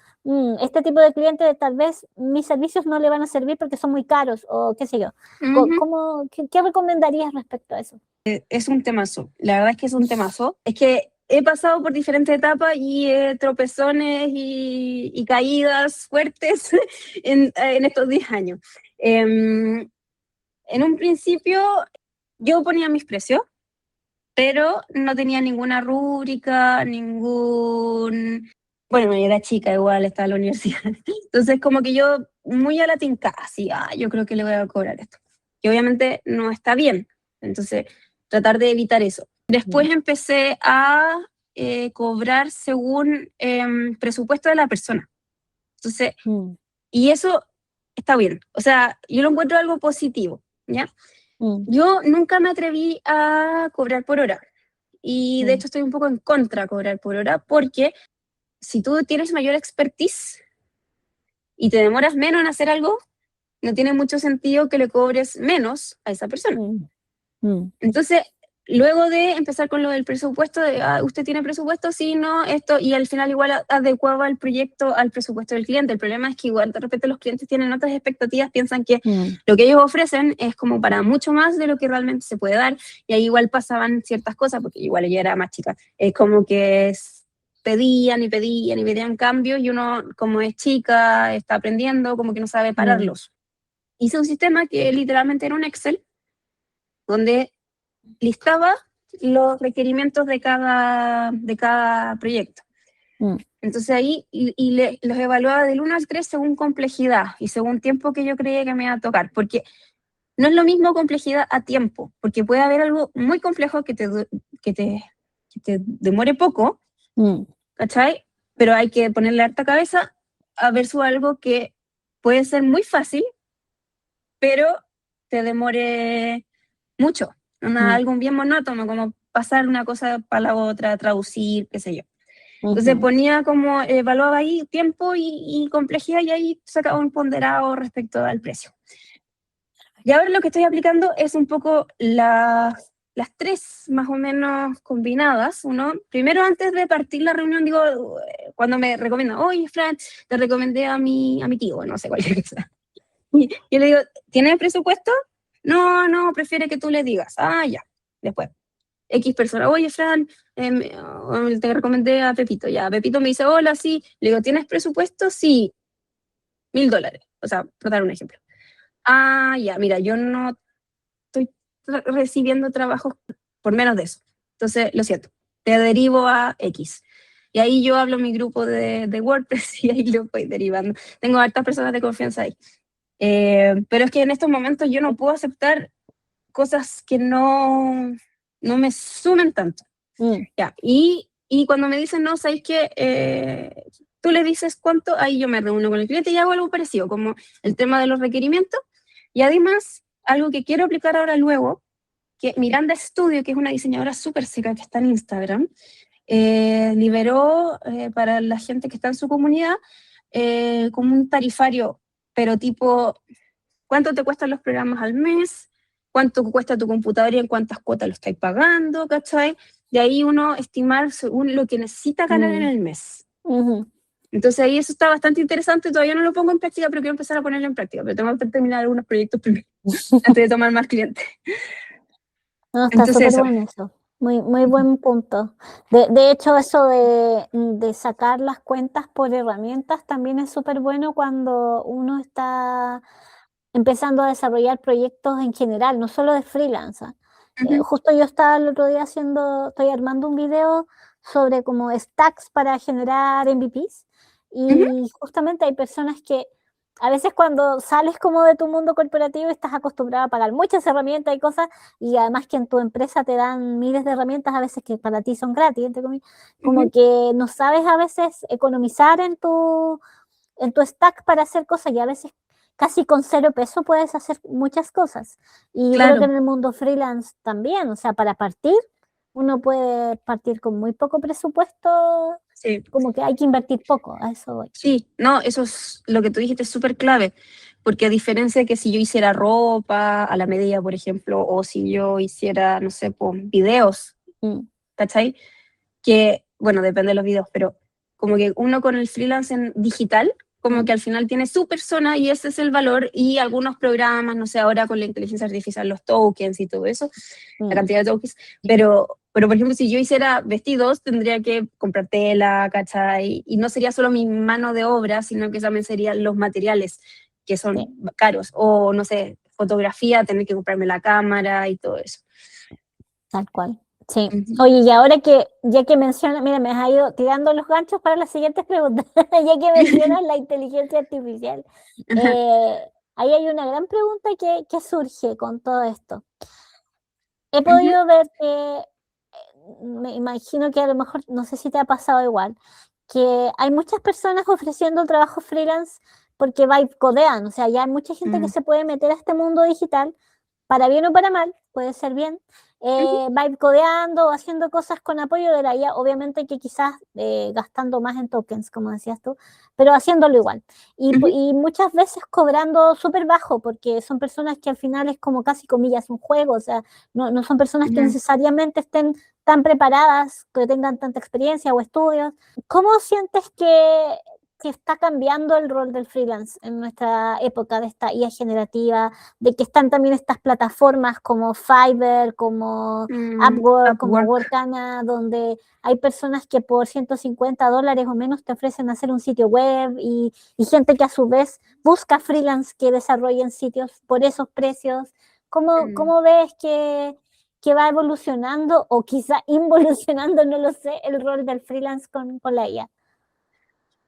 este tipo de cliente tal vez mis servicios no le van a servir porque son muy caros, o qué sé yo. ¿Qué recomendarías respecto a eso? Es un temazo, la verdad es que es un temazo. Es que he pasado por diferentes etapas y tropezones y caídas fuertes en estos 10 años. En un principio yo ponía mis precios, pero no tenía ninguna rúbrica, Bueno, yo era chica igual, estaba en la universidad. Entonces como que yo muy a la tinca, así, yo creo que le voy a cobrar esto. Que obviamente no está bien. Entonces, tratar de evitar eso. Después empecé a cobrar según presupuesto de la persona. Entonces, y eso está bien. O sea, yo lo encuentro algo positivo, ¿ya? Yo nunca me atreví a cobrar por hora. Y de hecho estoy un poco en contra de cobrar por hora, porque si tú tienes mayor expertise y te demoras menos en hacer algo, no tiene mucho sentido que le cobres menos a esa persona. Entonces, luego de empezar con lo del presupuesto, ¿usted tiene presupuesto? Sí, no, esto, y al final igual adecuaba el proyecto al presupuesto del cliente. El problema es que igual de repente los clientes tienen otras expectativas, piensan que lo que ellos ofrecen es como para mucho más de lo que realmente se puede dar, y ahí igual pasaban ciertas cosas, porque igual ella era más chica. Es como que pedían y pedían y pedían cambios, y uno, como es chica, está aprendiendo, como que no sabe pararlos. Hice un sistema que literalmente era un Excel, donde listaba los requerimientos de cada proyecto. Entonces ahí los evaluaba del 1 al 3 según complejidad y según tiempo que yo creía que me iba a tocar, porque no es lo mismo complejidad a tiempo, porque puede haber algo muy complejo que te demore poco, ¿cachai? Pero hay que ponerle harta cabeza a versus algo que puede ser muy fácil, pero te demore mucho. Algo bien monótono, como pasar una cosa para la otra, traducir, qué sé yo. Entonces ponía como, evaluaba ahí tiempo y complejidad, y ahí sacaba un ponderado respecto al precio. Y ahora lo que estoy aplicando es un poco las tres más o menos combinadas. Primero, antes de partir la reunión, digo, cuando me recomiendan, oye, Fran, te recomendé a mi tío, no sé, cualquier cosa. Y yo le digo, ¿tienes presupuesto? No, prefiere que tú le digas. Ya. Después, X persona, oye, Fran, te recomendé a Pepito. Ya, Pepito me dice, hola, sí. Le digo, ¿tienes presupuesto? Sí, $1,000. O sea, por dar un ejemplo. Ya, mira, yo no estoy recibiendo trabajos por menos de eso. Entonces, lo siento, te derivo a X. Y ahí yo hablo en mi grupo de WordPress y ahí lo voy derivando. Tengo hartas personas de confianza ahí. Pero es que en estos momentos yo no puedo aceptar cosas que no me sumen tanto. Ya, y cuando me dicen, no, ¿sabéis qué? Tú le dices cuánto, ahí yo me reúno con el cliente y hago algo parecido, como el tema de los requerimientos. Y además, algo que quiero aplicar ahora luego, que Miranda Studio, que es una diseñadora súper seca que está en Instagram, liberó para la gente que está en su comunidad como un tarifario, pero tipo, ¿cuánto te cuestan los programas al mes? ¿Cuánto cuesta tu computadora y en cuántas cuotas lo estáis pagando? ¿Cachai? De ahí uno estimar según lo que necesita ganar en el mes. Entonces ahí eso está bastante interesante, todavía no lo pongo en práctica, pero quiero empezar a ponerlo en práctica, pero tengo que terminar algunos proyectos primero, antes de tomar más clientes. No, está Entonces súper eso. bueno eso. Muy, muy buen punto. De hecho, eso de sacar las cuentas por herramientas también es súper bueno cuando uno está empezando a desarrollar proyectos en general, no solo de freelance. Justo yo estaba el otro día estoy armando un video sobre como stacks para generar MVPs y justamente hay personas que a veces cuando sales como de tu mundo corporativo estás acostumbrado a pagar muchas herramientas y cosas y además que en tu empresa te dan miles de herramientas a veces que para ti son gratis, entre comillas, como que no sabes a veces economizar en tu stack para hacer cosas y a veces casi con 0 pesos puedes hacer muchas cosas. Y yo creo que Claro, en el mundo freelance también, o sea, para partir, uno puede partir con muy poco presupuesto, sí. como que hay que invertir poco, a eso voy. Sí, no, eso es lo que tú dijiste, es súper clave, porque a diferencia de que si yo hiciera ropa a la medida, por ejemplo, o si yo hiciera, no sé, pues, videos, ¿cachai? Que, bueno, depende de los videos, pero como que uno con el freelance en digital, como que al final tiene su persona y ese es el valor y algunos programas, no sé, ahora con la inteligencia artificial, los tokens y todo eso, la cantidad de tokens, pero por ejemplo, si yo hiciera vestidos, tendría que comprar tela, ¿cachai? Y no sería solo mi mano de obra, sino que también serían los materiales, que son caros, o no sé, fotografía, tener que comprarme la cámara y todo eso. Tal cual. Sí. Oye, y ahora ya que mencionas, mira, me has ido tirando los ganchos para las siguientes preguntas, ya que mencionas la inteligencia artificial. Ahí hay una gran pregunta que surge con todo esto. He podido ver que, me imagino que a lo mejor, no sé si te ha pasado igual, que hay muchas personas ofreciendo trabajo freelance porque codean, o sea, ya hay mucha gente que se puede meter a este mundo digital para bien o para mal, puede ser bien, va a ir codeando o haciendo cosas con apoyo de la IA, obviamente que quizás gastando más en tokens, como decías tú, pero haciéndolo igual. Y muchas veces cobrando súper bajo, porque son personas que al final es como casi comillas un juego, o sea, no son personas que necesariamente estén tan preparadas, que tengan tanta experiencia o estudios. ¿Cómo sientes que está cambiando el rol del freelance en nuestra época de esta IA generativa, de que están también estas plataformas como Fiverr, como Upwork, como Upwork. Workana, donde hay personas que por $150 o menos te ofrecen hacer un sitio web y gente que a su vez busca freelance que desarrollen sitios por esos precios? ¿Cómo ves que va evolucionando o quizá involucionando, no lo sé, el rol del freelance con la IA?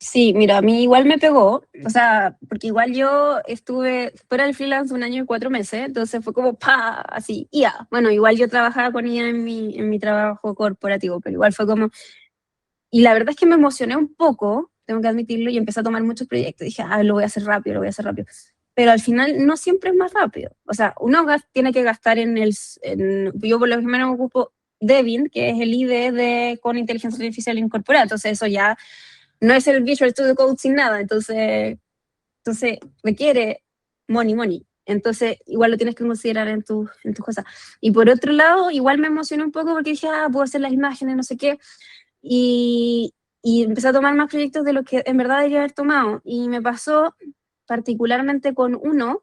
Sí, mira, a mí igual me pegó, o sea, porque igual yo estuve fuera del freelance 1 año y 4 meses, entonces fue como, pa, así, IA. Bueno, igual yo trabajaba con IA en mi trabajo corporativo, pero igual fue como, y la verdad es que me emocioné un poco, tengo que admitirlo, y empecé a tomar muchos proyectos, dije, lo voy a hacer rápido, lo voy a hacer rápido. Pero al final no siempre es más rápido, o sea, uno tiene que gastar yo por lo menos ocupo Devin, que es el IDE con inteligencia artificial incorporada, entonces eso ya no es el Visual Studio Code sin nada, entonces requiere money. Entonces, igual lo tienes que considerar en tus cosas. Y por otro lado, igual me emocioné un poco porque dije, puedo hacer las imágenes, no sé qué. Y empecé a tomar más proyectos de los que en verdad debería haber tomado. Y me pasó particularmente con uno,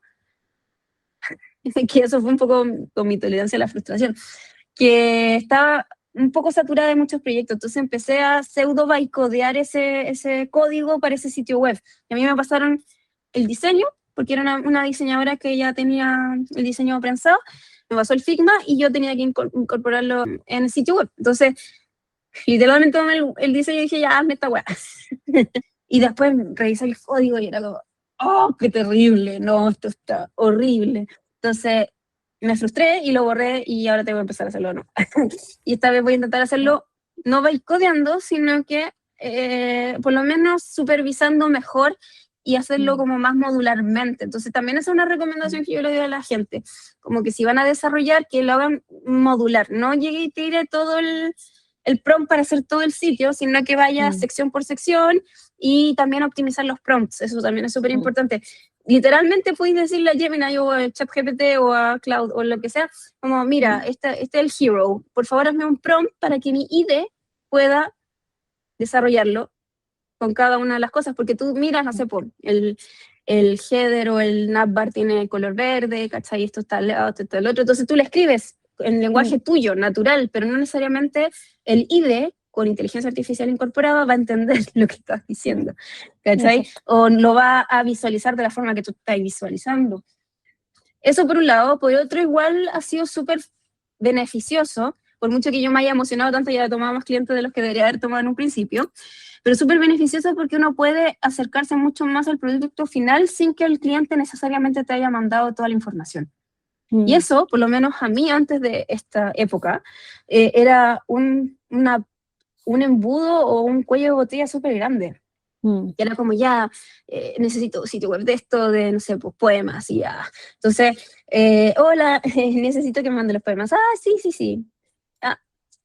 que eso fue un poco con mi tolerancia a la frustración, que estaba un poco saturada de muchos proyectos, entonces empecé a pseudo bycodear ese código para ese sitio web. Y a mí me pasaron el diseño, porque era una diseñadora que ya tenía el diseño prensado, me pasó el Figma y yo tenía que incorporarlo en el sitio web. Entonces, literalmente tomé el diseño y dije, ya, hazme esta web. Y después revisé el código y era como, oh, qué terrible, no, esto está horrible. Entonces, me frustré y lo borré y ahora tengo que empezar a hacerlo, ¿no? Y esta vez voy a intentar hacerlo no bytecodeando, sino que por lo menos supervisando mejor y hacerlo como más modularmente. Entonces también es una recomendación que yo le doy a la gente, como que si van a desarrollar, que lo hagan modular, no llegue y tire todo el prompt para hacer todo el sitio, sino que vaya sección por sección y también optimizar los prompts, eso también es súper importante. Literalmente puedes decirle a Gemini o a ChatGPT o a Cloud o lo que sea, como, mira, este es el hero, por favor hazme un prompt para que mi IDE pueda desarrollarlo con cada una de las cosas, porque tú miras, no sé, el header o el navbar tiene color verde, ¿cachai? Esto está al lado, esto está al otro, entonces tú le escribes en lenguaje tuyo, natural, pero no necesariamente el IDE con inteligencia artificial incorporada va a entender lo que estás diciendo, ¿cachai? O lo va a visualizar de la forma que tú estás visualizando. Eso por un lado. Por otro, igual ha sido súper beneficioso, por mucho que yo me haya emocionado tanto, ya he tomado más clientes de los que debería haber tomado en un principio, pero súper beneficioso porque uno puede acercarse mucho más al producto final sin que el cliente necesariamente te haya mandado toda la información. Y eso, por lo menos a mí antes de esta época, era un embudo o un cuello de botella súper grande. Y era como necesito sitio web de esto, de, no sé, pues poemas y ya. Entonces, hola, necesito que me mande los poemas. Ah, sí. Ah,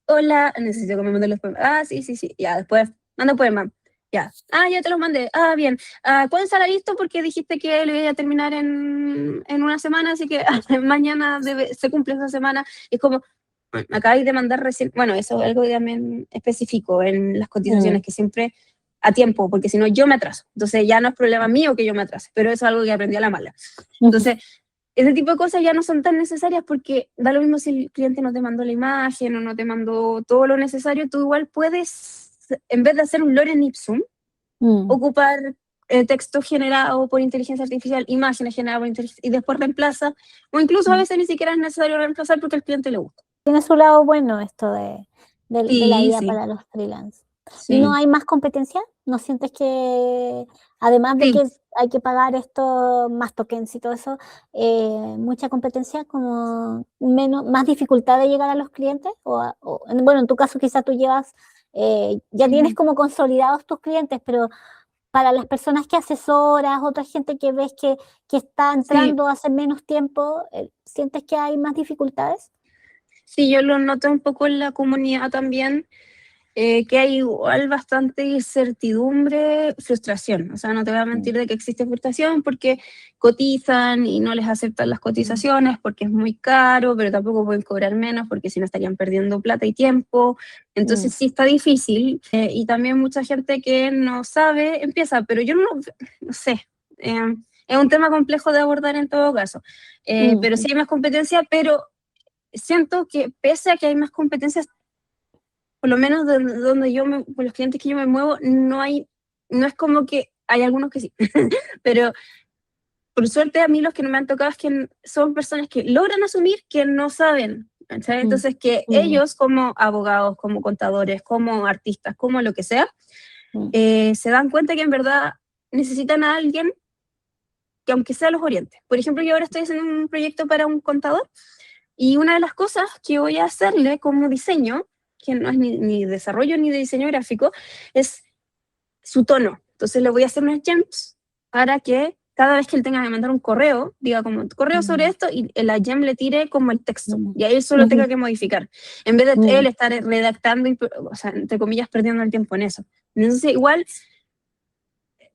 hola, necesito que me mande los poemas. Ah, sí. Ya, después, manda poemas. Ya. Ah, ya te los mandé. Ah, bien. ¿Cuándo estará listo? Porque dijiste que lo iba a terminar en una semana, así que mañana se cumple esa semana. Y es como, me acabáis de mandar recién. Bueno, eso es algo también específico en las cotizaciones, que siempre a tiempo, porque si no yo me atraso. Entonces ya no es problema mío que yo me atrase, pero eso es algo que aprendí a la mala. Entonces, ese tipo de cosas ya no son tan necesarias porque da lo mismo si el cliente no te mandó la imagen o no te mandó todo lo necesario, tú igual puedes, en vez de hacer un lorem ipsum, ocupar texto generado por inteligencia artificial, imágenes generadas por inteligencia, y después reemplaza, o incluso a veces ni siquiera es necesario reemplazar porque al cliente le gusta. Tiene su lado bueno esto de la IA para los freelance. ¿Y no hay más competencia? ¿No sientes que, además de que hay que pagar esto, más tokens y todo eso, mucha competencia, como más dificultad de llegar a los clientes? Bueno, en tu caso quizá tú llevas, ya tienes como consolidados tus clientes, pero para las personas que asesoras, otra gente que ves que está entrando hace menos tiempo, ¿sientes que hay más dificultades? Sí, yo lo noto un poco en la comunidad también, que hay igual bastante incertidumbre, frustración. O sea, no te voy a mentir de que existe frustración porque cotizan y no les aceptan las cotizaciones porque es muy caro, pero tampoco pueden cobrar menos porque si no estarían perdiendo plata y tiempo. Entonces sí está difícil. Y también mucha gente que no sabe empieza, pero yo no sé. Es un tema complejo de abordar en todo caso. Pero sí hay más competencia, pero siento que pese a que hay más competencias, por lo menos donde con los clientes que yo me muevo, no es como que hay algunos que sí, pero por suerte a mí los que no me han tocado es que son personas que logran asumir que no saben, ¿sabes? Entonces que ellos como abogados, como contadores, como artistas, como lo que sea, se dan cuenta que en verdad necesitan a alguien que aunque sea los oriente. Por ejemplo, yo ahora estoy haciendo un proyecto para un contador y una de las cosas que voy a hacerle como diseño, que no es ni desarrollo ni de diseño gráfico, es su tono. Entonces le voy a hacer unas gems para que cada vez que él tenga que mandar un correo, diga como correo sobre esto y la gem le tire como el texto. Y ahí él solo tenga que modificar. En vez de él estar redactando, o sea, entre comillas, perdiendo el tiempo en eso. Entonces igual,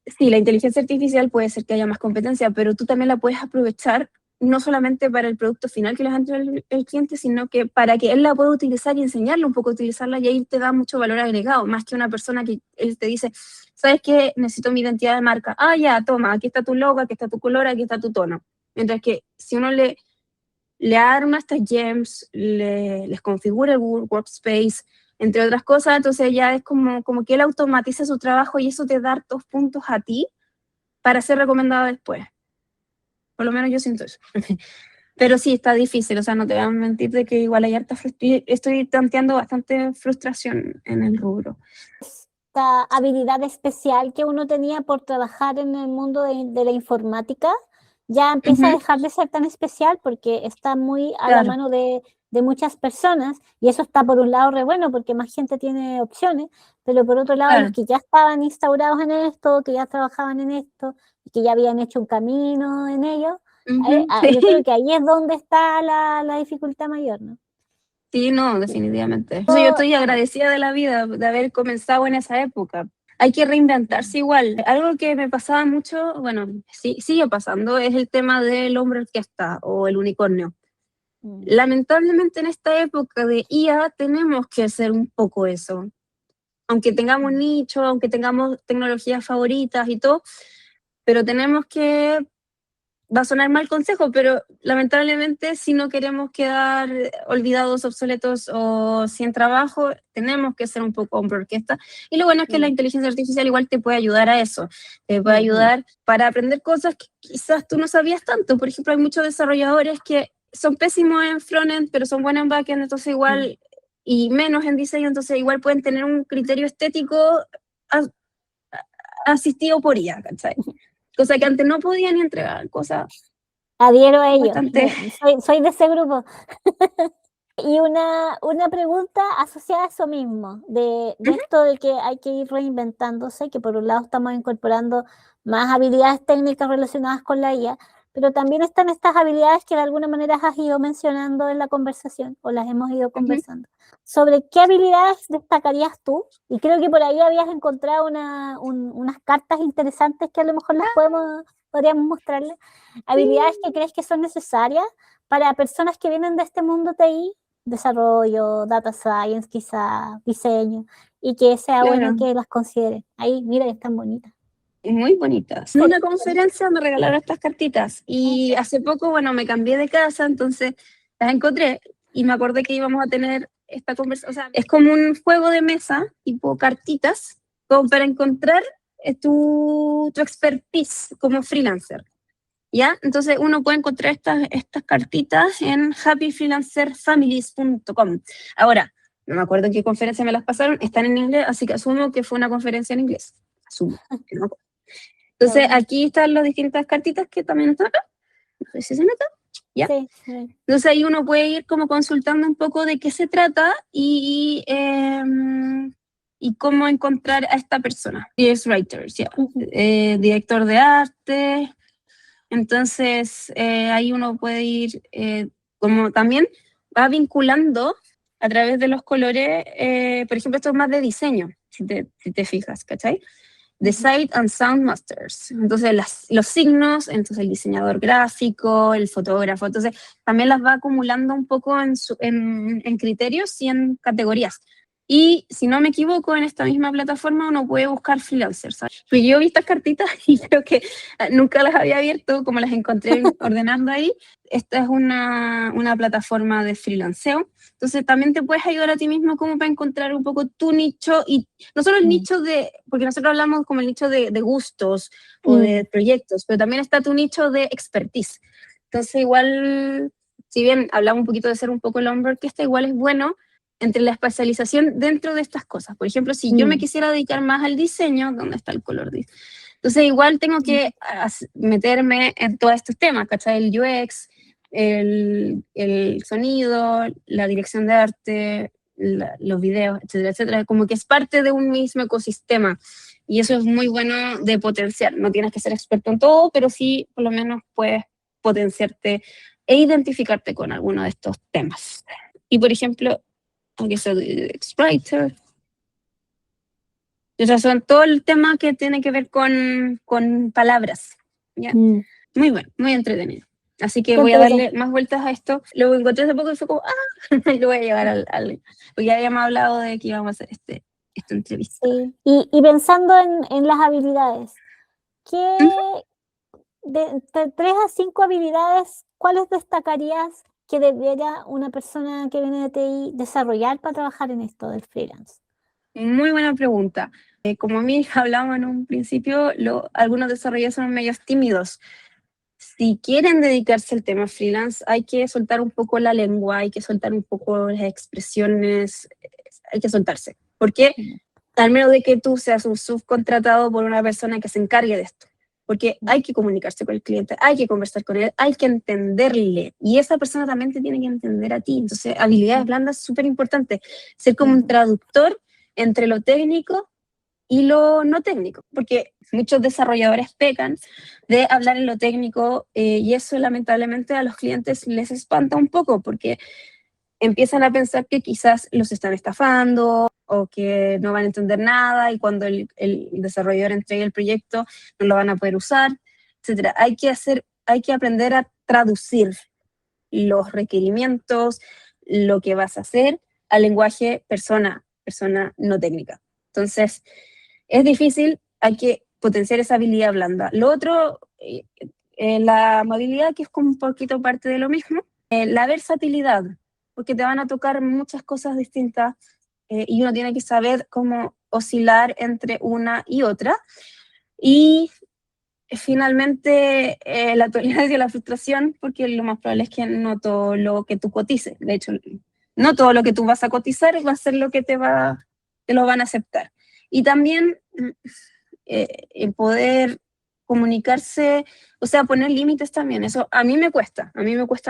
sí, la inteligencia artificial puede ser que haya más competencia, pero tú también la puedes aprovechar no solamente para el producto final que le va a entregar el cliente, sino que para que él la pueda utilizar y enseñarle un poco a utilizarla, y ahí te da mucho valor agregado, más que una persona que él te dice, ¿sabes qué? Necesito mi identidad de marca. Ah, ya, toma, aquí está tu logo, aquí está tu color, aquí está tu tono. Mientras que si uno le arma estas gems, les configura el Google Workspace, entre otras cosas, entonces ya es como que él automatiza su trabajo y eso te da 2 puntos a ti para ser recomendado después. Por lo menos yo siento eso. Pero sí, está difícil, o sea, no te voy a mentir de que igual hay harta estoy tanteando bastante frustración en el rubro. Esta habilidad especial que uno tenía por trabajar en el mundo de la informática ya empieza a dejar de ser tan especial porque está muy a la mano de muchas personas, y eso está por un lado re bueno porque más gente tiene opciones, pero por otro lado los que ya estaban instaurados en esto, que ya trabajaban en esto y que ya habían hecho un camino en ello, yo creo que ahí es donde está la dificultad mayor, ¿no? Sí, no, definitivamente. Yo estoy agradecida de la vida de haber comenzado en esa época. Hay que reinventarse igual. Algo que me pasaba mucho, bueno, sigue pasando, es el tema del hombre orquesta o el unicornio. Lamentablemente en esta época de IA tenemos que hacer un poco eso. aunque tengamos nicho, aunque tengamos tecnologías favoritas y todo, pero tenemos que, va a sonar mal consejo, pero lamentablemente si no queremos quedar olvidados, obsoletos o sin trabajo, tenemos que ser un poco hombre orquesta. Y lo bueno es que la inteligencia artificial igual te puede ayudar a eso, te puede ayudar para aprender cosas que quizás tú no sabías tanto. Por ejemplo, hay muchos desarrolladores que son pésimos en frontend, pero son buenos en backend, entonces igual, y menos en diseño, entonces igual pueden tener un criterio estético asistido por IA, ¿cachai? Cosa que antes no podían ni entregar, cosas Adhiero a ello, bastante... soy de ese grupo. Y una pregunta asociada a eso mismo, de esto de que hay que ir reinventándose, que por un lado estamos incorporando más habilidades técnicas relacionadas con la IA, pero también están estas habilidades que de alguna manera has ido mencionando en la conversación, o las hemos ido conversando. ¿Sobre qué habilidades destacarías tú? Y creo que por ahí habías encontrado unas cartas interesantes que a lo mejor las podríamos mostrarles. Habilidades que crees que son necesarias para personas que vienen de este mundo TI, desarrollo, data science, quizá diseño, y que sea bueno que las consideren. Ahí, mira, están bonitas. Muy bonitas. En una conferencia me regalaron estas cartitas y hace poco, bueno, me cambié de casa, entonces las encontré y me acordé que íbamos a tener esta conversación. O sea, es como un juego de mesa, tipo cartitas, como para encontrar tu expertise como freelancer. ¿Ya? Entonces uno puede encontrar estas cartitas en happyfreelancerfamilies.com. Ahora, no me acuerdo en qué conferencia me las pasaron, están en inglés, así que asumo que fue una conferencia en inglés. Asumo. ¿No? Entonces aquí están las distintas cartitas que también están acá. No sé si se nota. ¿Ya? Sí. Entonces ahí uno puede ir como consultando un poco de qué se trata y cómo encontrar a esta persona. UX Writers, ¿ya? Director de arte. Entonces, ahí uno puede ir, como también va vinculando a través de los colores, por ejemplo, esto es más de diseño, si te fijas, ¿cachai? The Sight and Sound Masters. Entonces, los signos, entonces el diseñador gráfico, el fotógrafo, entonces también las va acumulando un poco en criterios y en categorías. Y si no me equivoco, en esta misma plataforma uno puede buscar freelancers, ¿sabes? Pues yo vi estas cartitas y creo que nunca las había abierto, como las encontré ordenando ahí. Esta es una plataforma de freelanceo. Entonces también te puedes ayudar a ti mismo como para encontrar un poco tu nicho, y no solo el nicho porque nosotros hablamos como el nicho de gustos o de proyectos, pero también está tu nicho de expertise. Entonces igual, si bien hablamos un poquito de ser un poco el hombre orquesta, igual es bueno entre la especialización dentro de estas cosas. Por ejemplo, si yo me quisiera dedicar más al diseño, ¿dónde está el color? Entonces igual tengo que meterme en todos estos temas, ¿cachai? El UX, el sonido, la dirección de arte, los videos, etcétera, etcétera. Como que es parte de un mismo ecosistema. Y eso es muy bueno de potenciar. No tienes que ser experto en todo, pero sí por lo menos puedes potenciarte e identificarte con alguno de estos temas. Y por ejemplo, aunque sea Writer. O sea, son todo el tema que tiene que ver con palabras. ¿Ya? Muy bueno, muy entretenido. Así que voy a darle más vueltas a esto. Lo encontré hace poco y fue como, lo voy a llevar al porque ya habíamos hablado de que íbamos a hacer esta entrevista. Sí. Y pensando en las habilidades, ¿qué de 3 a 5 habilidades, cuáles destacarías que debiera una persona que viene de TI desarrollar para trabajar en esto del freelance? Muy buena pregunta. Como a mí hablamos en un principio, algunos desarrolladores son medios tímidos. Si quieren dedicarse al tema freelance, hay que soltar un poco la lengua, hay que soltar un poco las expresiones, hay que soltarse. Porque al menos de que tú seas un subcontratado por una persona que se encargue de esto. Porque hay que comunicarse con el cliente, hay que conversar con él, hay que entenderle. Y esa persona también te tiene que entender a ti. Entonces, habilidades blandas, súper importante. Ser como un traductor entre lo técnico y lo no técnico, porque muchos desarrolladores pecan de hablar en lo técnico, y eso lamentablemente a los clientes les espanta un poco, porque empiezan a pensar que quizás los están estafando o que no van a entender nada, y cuando el desarrollador entregue el proyecto no lo van a poder usar, etc. Hay que aprender a traducir los requerimientos, lo que vas a hacer, al lenguaje persona no técnica. Entonces, es difícil, hay que potenciar esa habilidad blanda. Lo otro, la movilidad, que es como un poquito parte de lo mismo, la versatilidad, porque te van a tocar muchas cosas distintas y uno tiene que saber cómo oscilar entre una y otra. Y finalmente, la tolerancia a la frustración, porque lo más probable es que no todo lo que tú cotices, de hecho, no todo lo que tú vas a cotizar va a ser lo que te lo van a aceptar. Y también el poder comunicarse, o sea, poner límites también, eso a mí me cuesta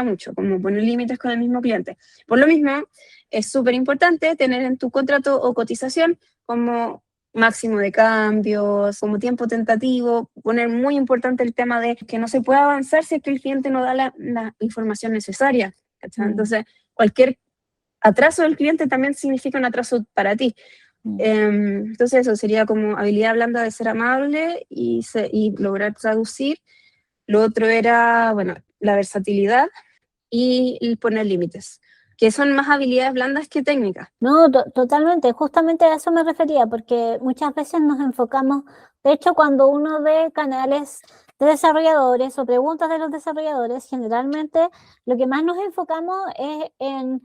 mucho, como poner límites con el mismo cliente. Por lo mismo, es súper importante tener en tu contrato o cotización como máximo de cambios, como tiempo tentativo, poner muy importante el tema de que no se puede avanzar si es que el cliente no da la información necesaria. Entonces, cualquier atraso del cliente también significa un atraso para ti. Entonces eso sería como habilidad blanda de ser amable y lograr traducir. Lo otro era, bueno, la versatilidad y el poner límites, que son más habilidades blandas que técnicas. No, totalmente, justamente a eso me refería, porque muchas veces nos enfocamos, de hecho, cuando uno ve canales de desarrolladores o preguntas de los desarrolladores, generalmente lo que más nos enfocamos es en,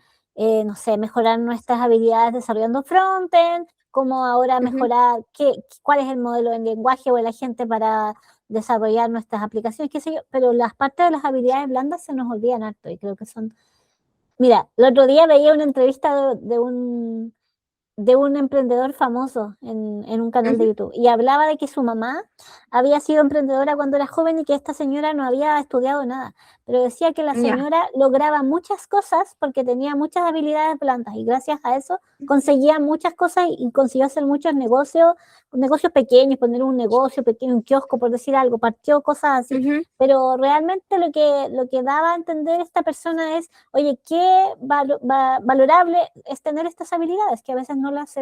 no sé, mejorar nuestras habilidades desarrollando frontend, como ahora mejorar cuál es el modelo de lenguaje o el agente para desarrollar nuestras aplicaciones, qué sé yo, pero las partes de las habilidades blandas se nos olvidan harto y creo que son... Mira, el otro día veía una entrevista de un emprendedor famoso en un canal de YouTube y hablaba de que su mamá había sido emprendedora cuando era joven y que esta señora no había estudiado nada, pero decía que la señora lograba muchas cosas porque tenía muchas habilidades blandas y gracias a eso conseguía muchas cosas y consiguió hacer muchos negocios pequeños, poner un negocio pequeño, un kiosco, por decir algo, partió cosas así, pero realmente lo que daba a entender esta persona es, oye, qué valorable es tener estas habilidades, que a veces no las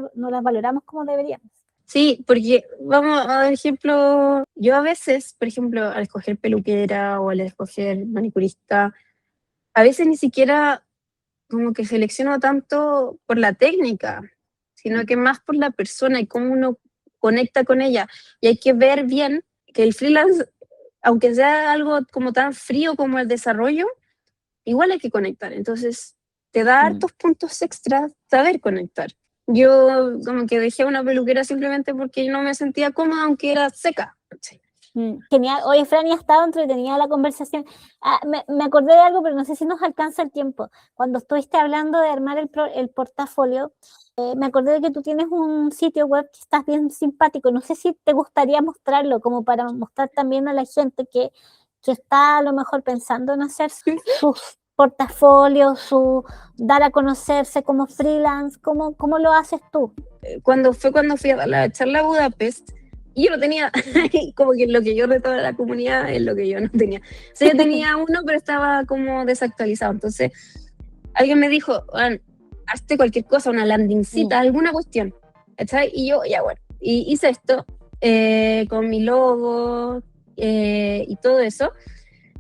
valoramos como deberíamos. Sí, porque vamos a dar ejemplo, yo a veces, por ejemplo, al escoger peluquera o al escoger manicurista, a veces ni siquiera como que selecciono tanto por la técnica, sino que más por la persona y cómo uno conecta con ella. Y hay que ver bien que el freelance, aunque sea algo como tan frío como el desarrollo, igual hay que conectar. Entonces, te da hartos puntos extras saber conectar. Yo como que dejé una peluquera simplemente porque no me sentía cómoda, aunque era seca. Sí. Genial. Oye, Fran, ya estaba entretenida la conversación. Me acordé de algo, pero no sé si nos alcanza el tiempo. Cuando estuviste hablando de armar el portafolio, me acordé de que tú tienes un sitio web que está bien simpático. No sé si te gustaría mostrarlo, como para mostrar también a la gente que está a lo mejor pensando en hacer sus portafolios, dar a conocerse como freelance. ¿Cómo lo haces tú? Cuando fui a dar la charla a Budapest, y yo no tenía, como que lo que yo reto a la comunidad es lo que yo no tenía. O sea, yo tenía uno, pero estaba como desactualizado. Entonces, alguien me dijo, hazte cualquier cosa, una landingcita, alguna cuestión. ¿Sabes? Y yo, ya bueno, y hice esto con mi logo y todo eso.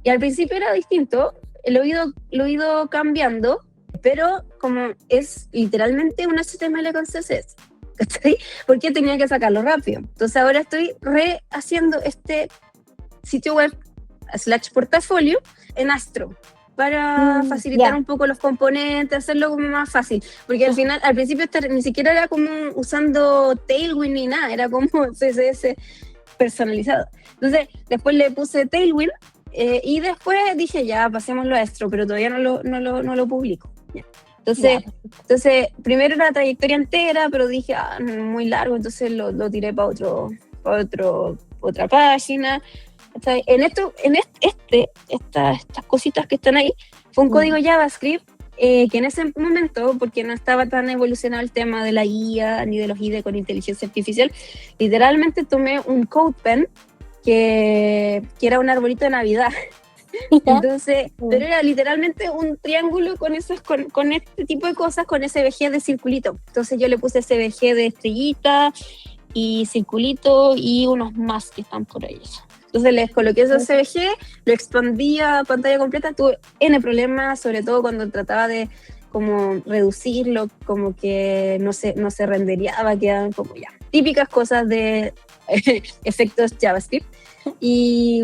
Y al principio era distinto, lo he ido cambiando, pero como es literalmente un HTML con CSS. ¿Sí? Porque tenía que sacarlo rápido. Entonces ahora estoy rehaciendo este sitio web / portafolio en Astro para facilitar un poco los componentes, hacerlo como más fácil, porque al principio ni siquiera era como usando Tailwind ni nada, era como CSS personalizado. Entonces después le puse Tailwind y después dije ya, pasémoslo a Astro, pero todavía no lo publico. Ya. Entonces, primero una trayectoria entera, pero dije, muy largo, entonces lo tiré para otra página. Estas cositas que están ahí, fue un código JavaScript que en ese momento, porque no estaba tan evolucionado el tema de la IA ni de los IDE con inteligencia artificial, literalmente tomé un CodePen que era un arbolito de Navidad. Entonces, pero era literalmente un triángulo con este tipo de cosas, con SVG de circulito. Entonces yo le puse SVG de estrellita y circulito y unos más que están por ahí. Entonces les coloqué ese SVG, lo expandí a pantalla completa, tuve N problemas, sobre todo cuando trataba de como reducirlo, como que no se rendereaba, quedaban como ya. típicas cosas de efectos JavaScript. Y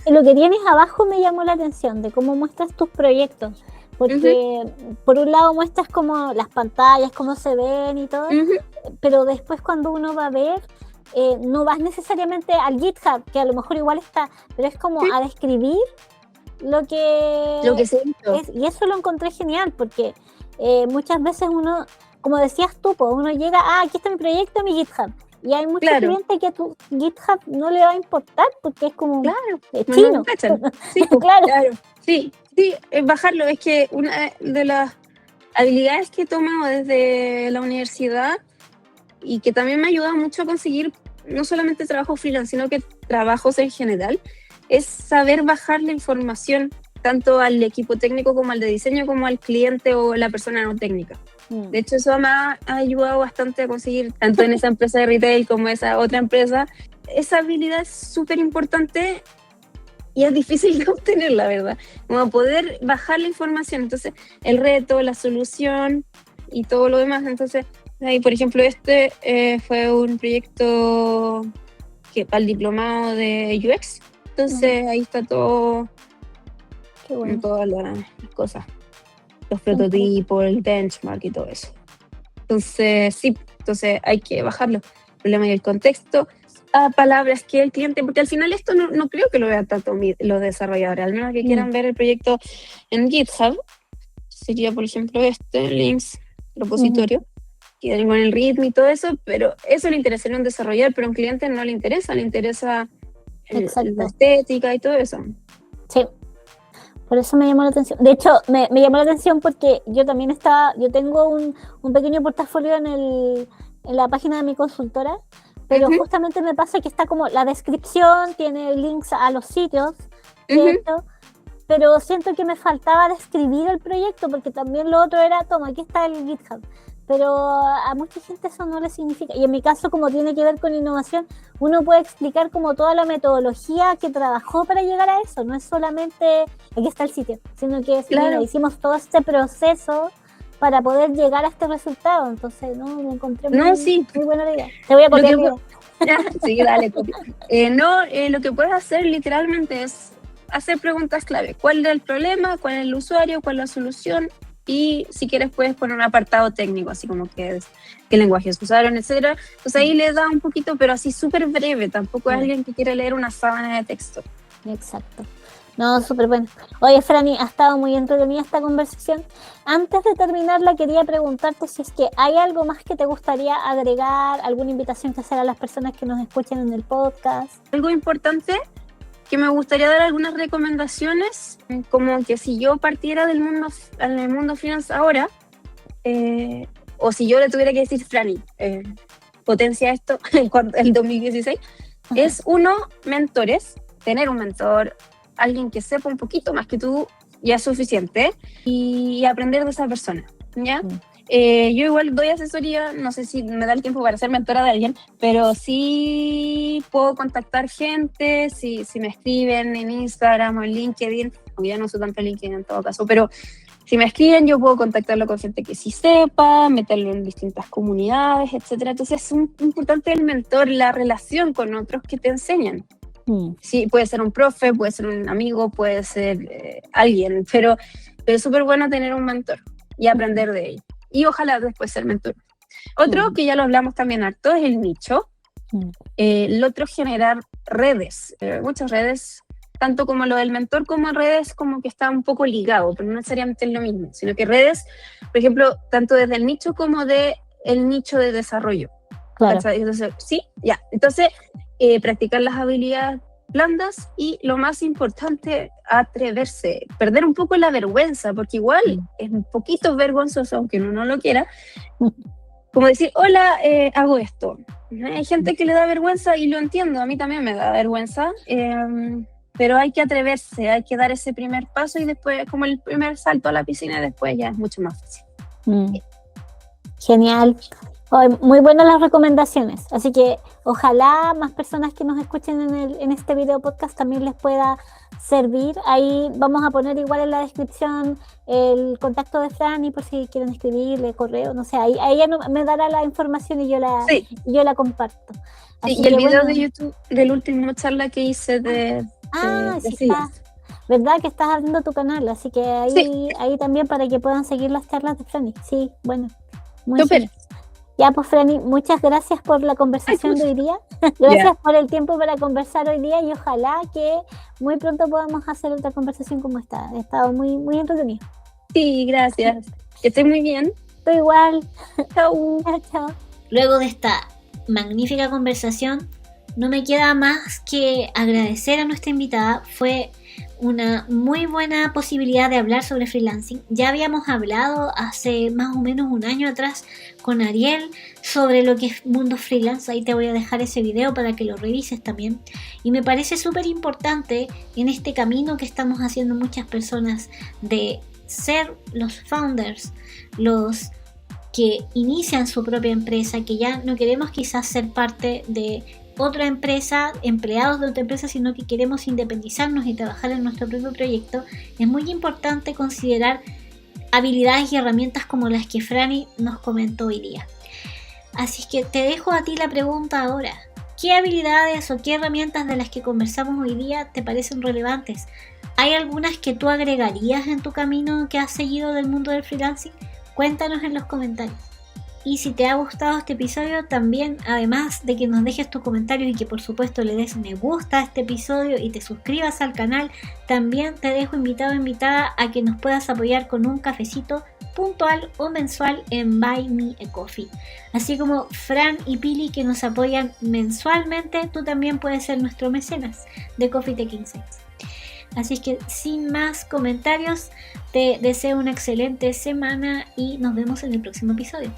lo que tienes abajo me llamó la atención, de cómo muestras tus proyectos. Porque por un lado muestras como las pantallas, cómo se ven y todo, pero después cuando uno va a ver, no vas necesariamente al GitHub, que a lo mejor igual está, pero es como a describir lo que se hizo. y eso lo encontré genial, porque muchas veces uno, como decías tú, pues uno llega, aquí está mi proyecto, mi GitHub, y hay mucha gente que a tu GitHub no le va a importar, porque es como chino. Sí, claro. Sí, bajarlo. Es que una de las habilidades que he tomado desde la universidad y que también me ha ayudado mucho a conseguir no solamente trabajo freelance, sino que trabajos en general, es saber bajar la información tanto al equipo técnico como al de diseño, como al cliente o la persona no técnica. De hecho, eso me ha ayudado bastante a conseguir, tanto en esa empresa de retail como en esa otra empresa. Esa habilidad es súper importante y es difícil de obtener, la verdad, como poder bajar la información. Entonces, el reto, la solución y todo lo demás. Entonces, ahí, por ejemplo, fue un proyecto para el diplomado de UX. Entonces, ahí está todo, todas las cosas, los prototipos, el benchmark y todo eso. Entonces, hay que bajarlo. El problema y el contexto, a palabras que el cliente, porque al final esto no creo que lo vean tanto los desarrolladores, al menos que quieran ver el proyecto en GitHub. Sería, por ejemplo, links, repositorio, que con el ritmo y todo eso, pero eso le interesaría a un desarrollador, pero a un cliente no le interesa la estética y todo eso. Sí, por eso me llamó la atención. De hecho, me llamó la atención porque yo también tengo un pequeño portafolio en la página de mi consultora, pero justamente me pasa que está como la descripción, tiene links a los sitios, ¿cierto? Pero siento que me faltaba describir el proyecto, porque también lo otro era, toma, aquí está el GitHub. Pero a mucha gente eso no le significa. Y en mi caso, como tiene que ver con innovación, uno puede explicar como toda la metodología que trabajó para llegar a eso. No es solamente, aquí está el sitio, sino que mira, hicimos todo este proceso para poder llegar a este resultado. Entonces, me encontré muy buena idea. Te voy a copiar el video. Sí, dale, copia. Lo que puedes hacer literalmente es hacer preguntas clave. ¿Cuál es el problema? ¿Cuál es el usuario? ¿Cuál es la solución? Y si quieres puedes poner un apartado técnico, así como qué lenguajes usaron, etcétera. Entonces ahí le da un poquito, pero así súper breve. Tampoco es alguien que quiere leer una sábana de texto. Exacto. No, súper bueno. Oye, Franny, ha estado muy entretenida esta conversación. Antes de terminarla, quería preguntarte si es que hay algo más que te gustaría agregar, alguna invitación que hacer a las personas que nos escuchen en el podcast. Algo importante, que me gustaría dar algunas recomendaciones, como que si yo partiera del mundo freelance ahora, o si yo le tuviera que decir, Franny, potencia esto el 2016, es mentores, tener un mentor, alguien que sepa un poquito más que tú, ya es suficiente, y aprender de esa persona, ¿ya? Yo igual doy asesoría, no sé si me da el tiempo para ser mentora de alguien, pero sí puedo contactar gente, si me escriben en Instagram o en LinkedIn, aunque ya no uso tanto LinkedIn en todo caso, pero si me escriben yo puedo contactarlo con gente que sí sepa, meterlo en distintas comunidades, etcétera. Entonces es importante el mentor, la relación con otros que te enseñan. Sí, puede ser un profe, puede ser un amigo, puede ser alguien, pero es súper bueno tener un mentor y aprender de él. Y ojalá después ser mentor. Otro que ya lo hablamos también harto es el nicho. El otro, generar redes. Muchas redes, tanto como lo del mentor como redes, como que está un poco ligado, pero no necesariamente es lo mismo, sino que redes, por ejemplo, tanto desde el nicho como del nicho de desarrollo. Claro. Entonces, Entonces, practicar las habilidades blandas y lo más importante, atreverse, perder un poco la vergüenza, porque igual es un poquito vergonzoso, aunque uno no lo quiera, como decir, hola, hago esto. Hay gente que le da vergüenza y lo entiendo, a mí también me da vergüenza, pero hay que atreverse, hay que dar ese primer paso y después, como el primer salto a la piscina, después ya es mucho más fácil. Genial. Muy buenas las recomendaciones, así que ojalá más personas que nos escuchen en este video podcast también les pueda servir. Ahí vamos a poner igual en la descripción el contacto de Fran, y por si quieren escribirle correo, no sé, ahí ella me dará la información y yo la comparto. Sí, y el video de YouTube del último charla que hice de sí, freelance. ¿Verdad que estás abriendo tu canal? Así que ahí también para que puedan seguir las charlas de Franny. Sí, bueno. Muy Súper. bien. Ya, pues Franny, muchas gracias por la conversación de hoy día. Gracias por el tiempo para conversar hoy día, y ojalá que muy pronto podamos hacer otra conversación como esta. Ha estado muy, muy entretenido. Sí, gracias. Que estés muy bien. Tú igual. Chau. Chao. Luego de esta magnífica conversación, no me queda más que agradecer a nuestra invitada. Fue una muy buena posibilidad de hablar sobre freelancing. Ya habíamos hablado hace más o menos un año atrás con Ariel sobre lo que es mundo freelance. Ahí te voy a dejar ese video para que lo revises también. Y me parece súper importante en este camino que estamos haciendo muchas personas de ser los founders, los que inician su propia empresa, que ya no queremos quizás ser parte de otra empresa, empleados de otra empresa, sino que queremos independizarnos y trabajar en nuestro propio proyecto. Es muy importante considerar habilidades y herramientas como las que Franny nos comentó hoy día. Así que te dejo a ti la pregunta ahora. ¿Qué habilidades o qué herramientas de las que conversamos hoy día te parecen relevantes? ¿Hay algunas que tú agregarías en tu camino que has seguido del mundo del freelancing? Cuéntanos en los comentarios. Y si te ha gustado este episodio, también, además de que nos dejes tus comentarios y que por supuesto le des me gusta a este episodio y te suscribas al canal, también te dejo invitado o invitada a que nos puedas apoyar con un cafecito puntual o mensual en Buy Me a Coffee. Así como Fran y Pili, que nos apoyan mensualmente, tú también puedes ser nuestro mecenas de Coffee Tech Insights. Así que sin más comentarios, te deseo una excelente semana y nos vemos en el próximo episodio.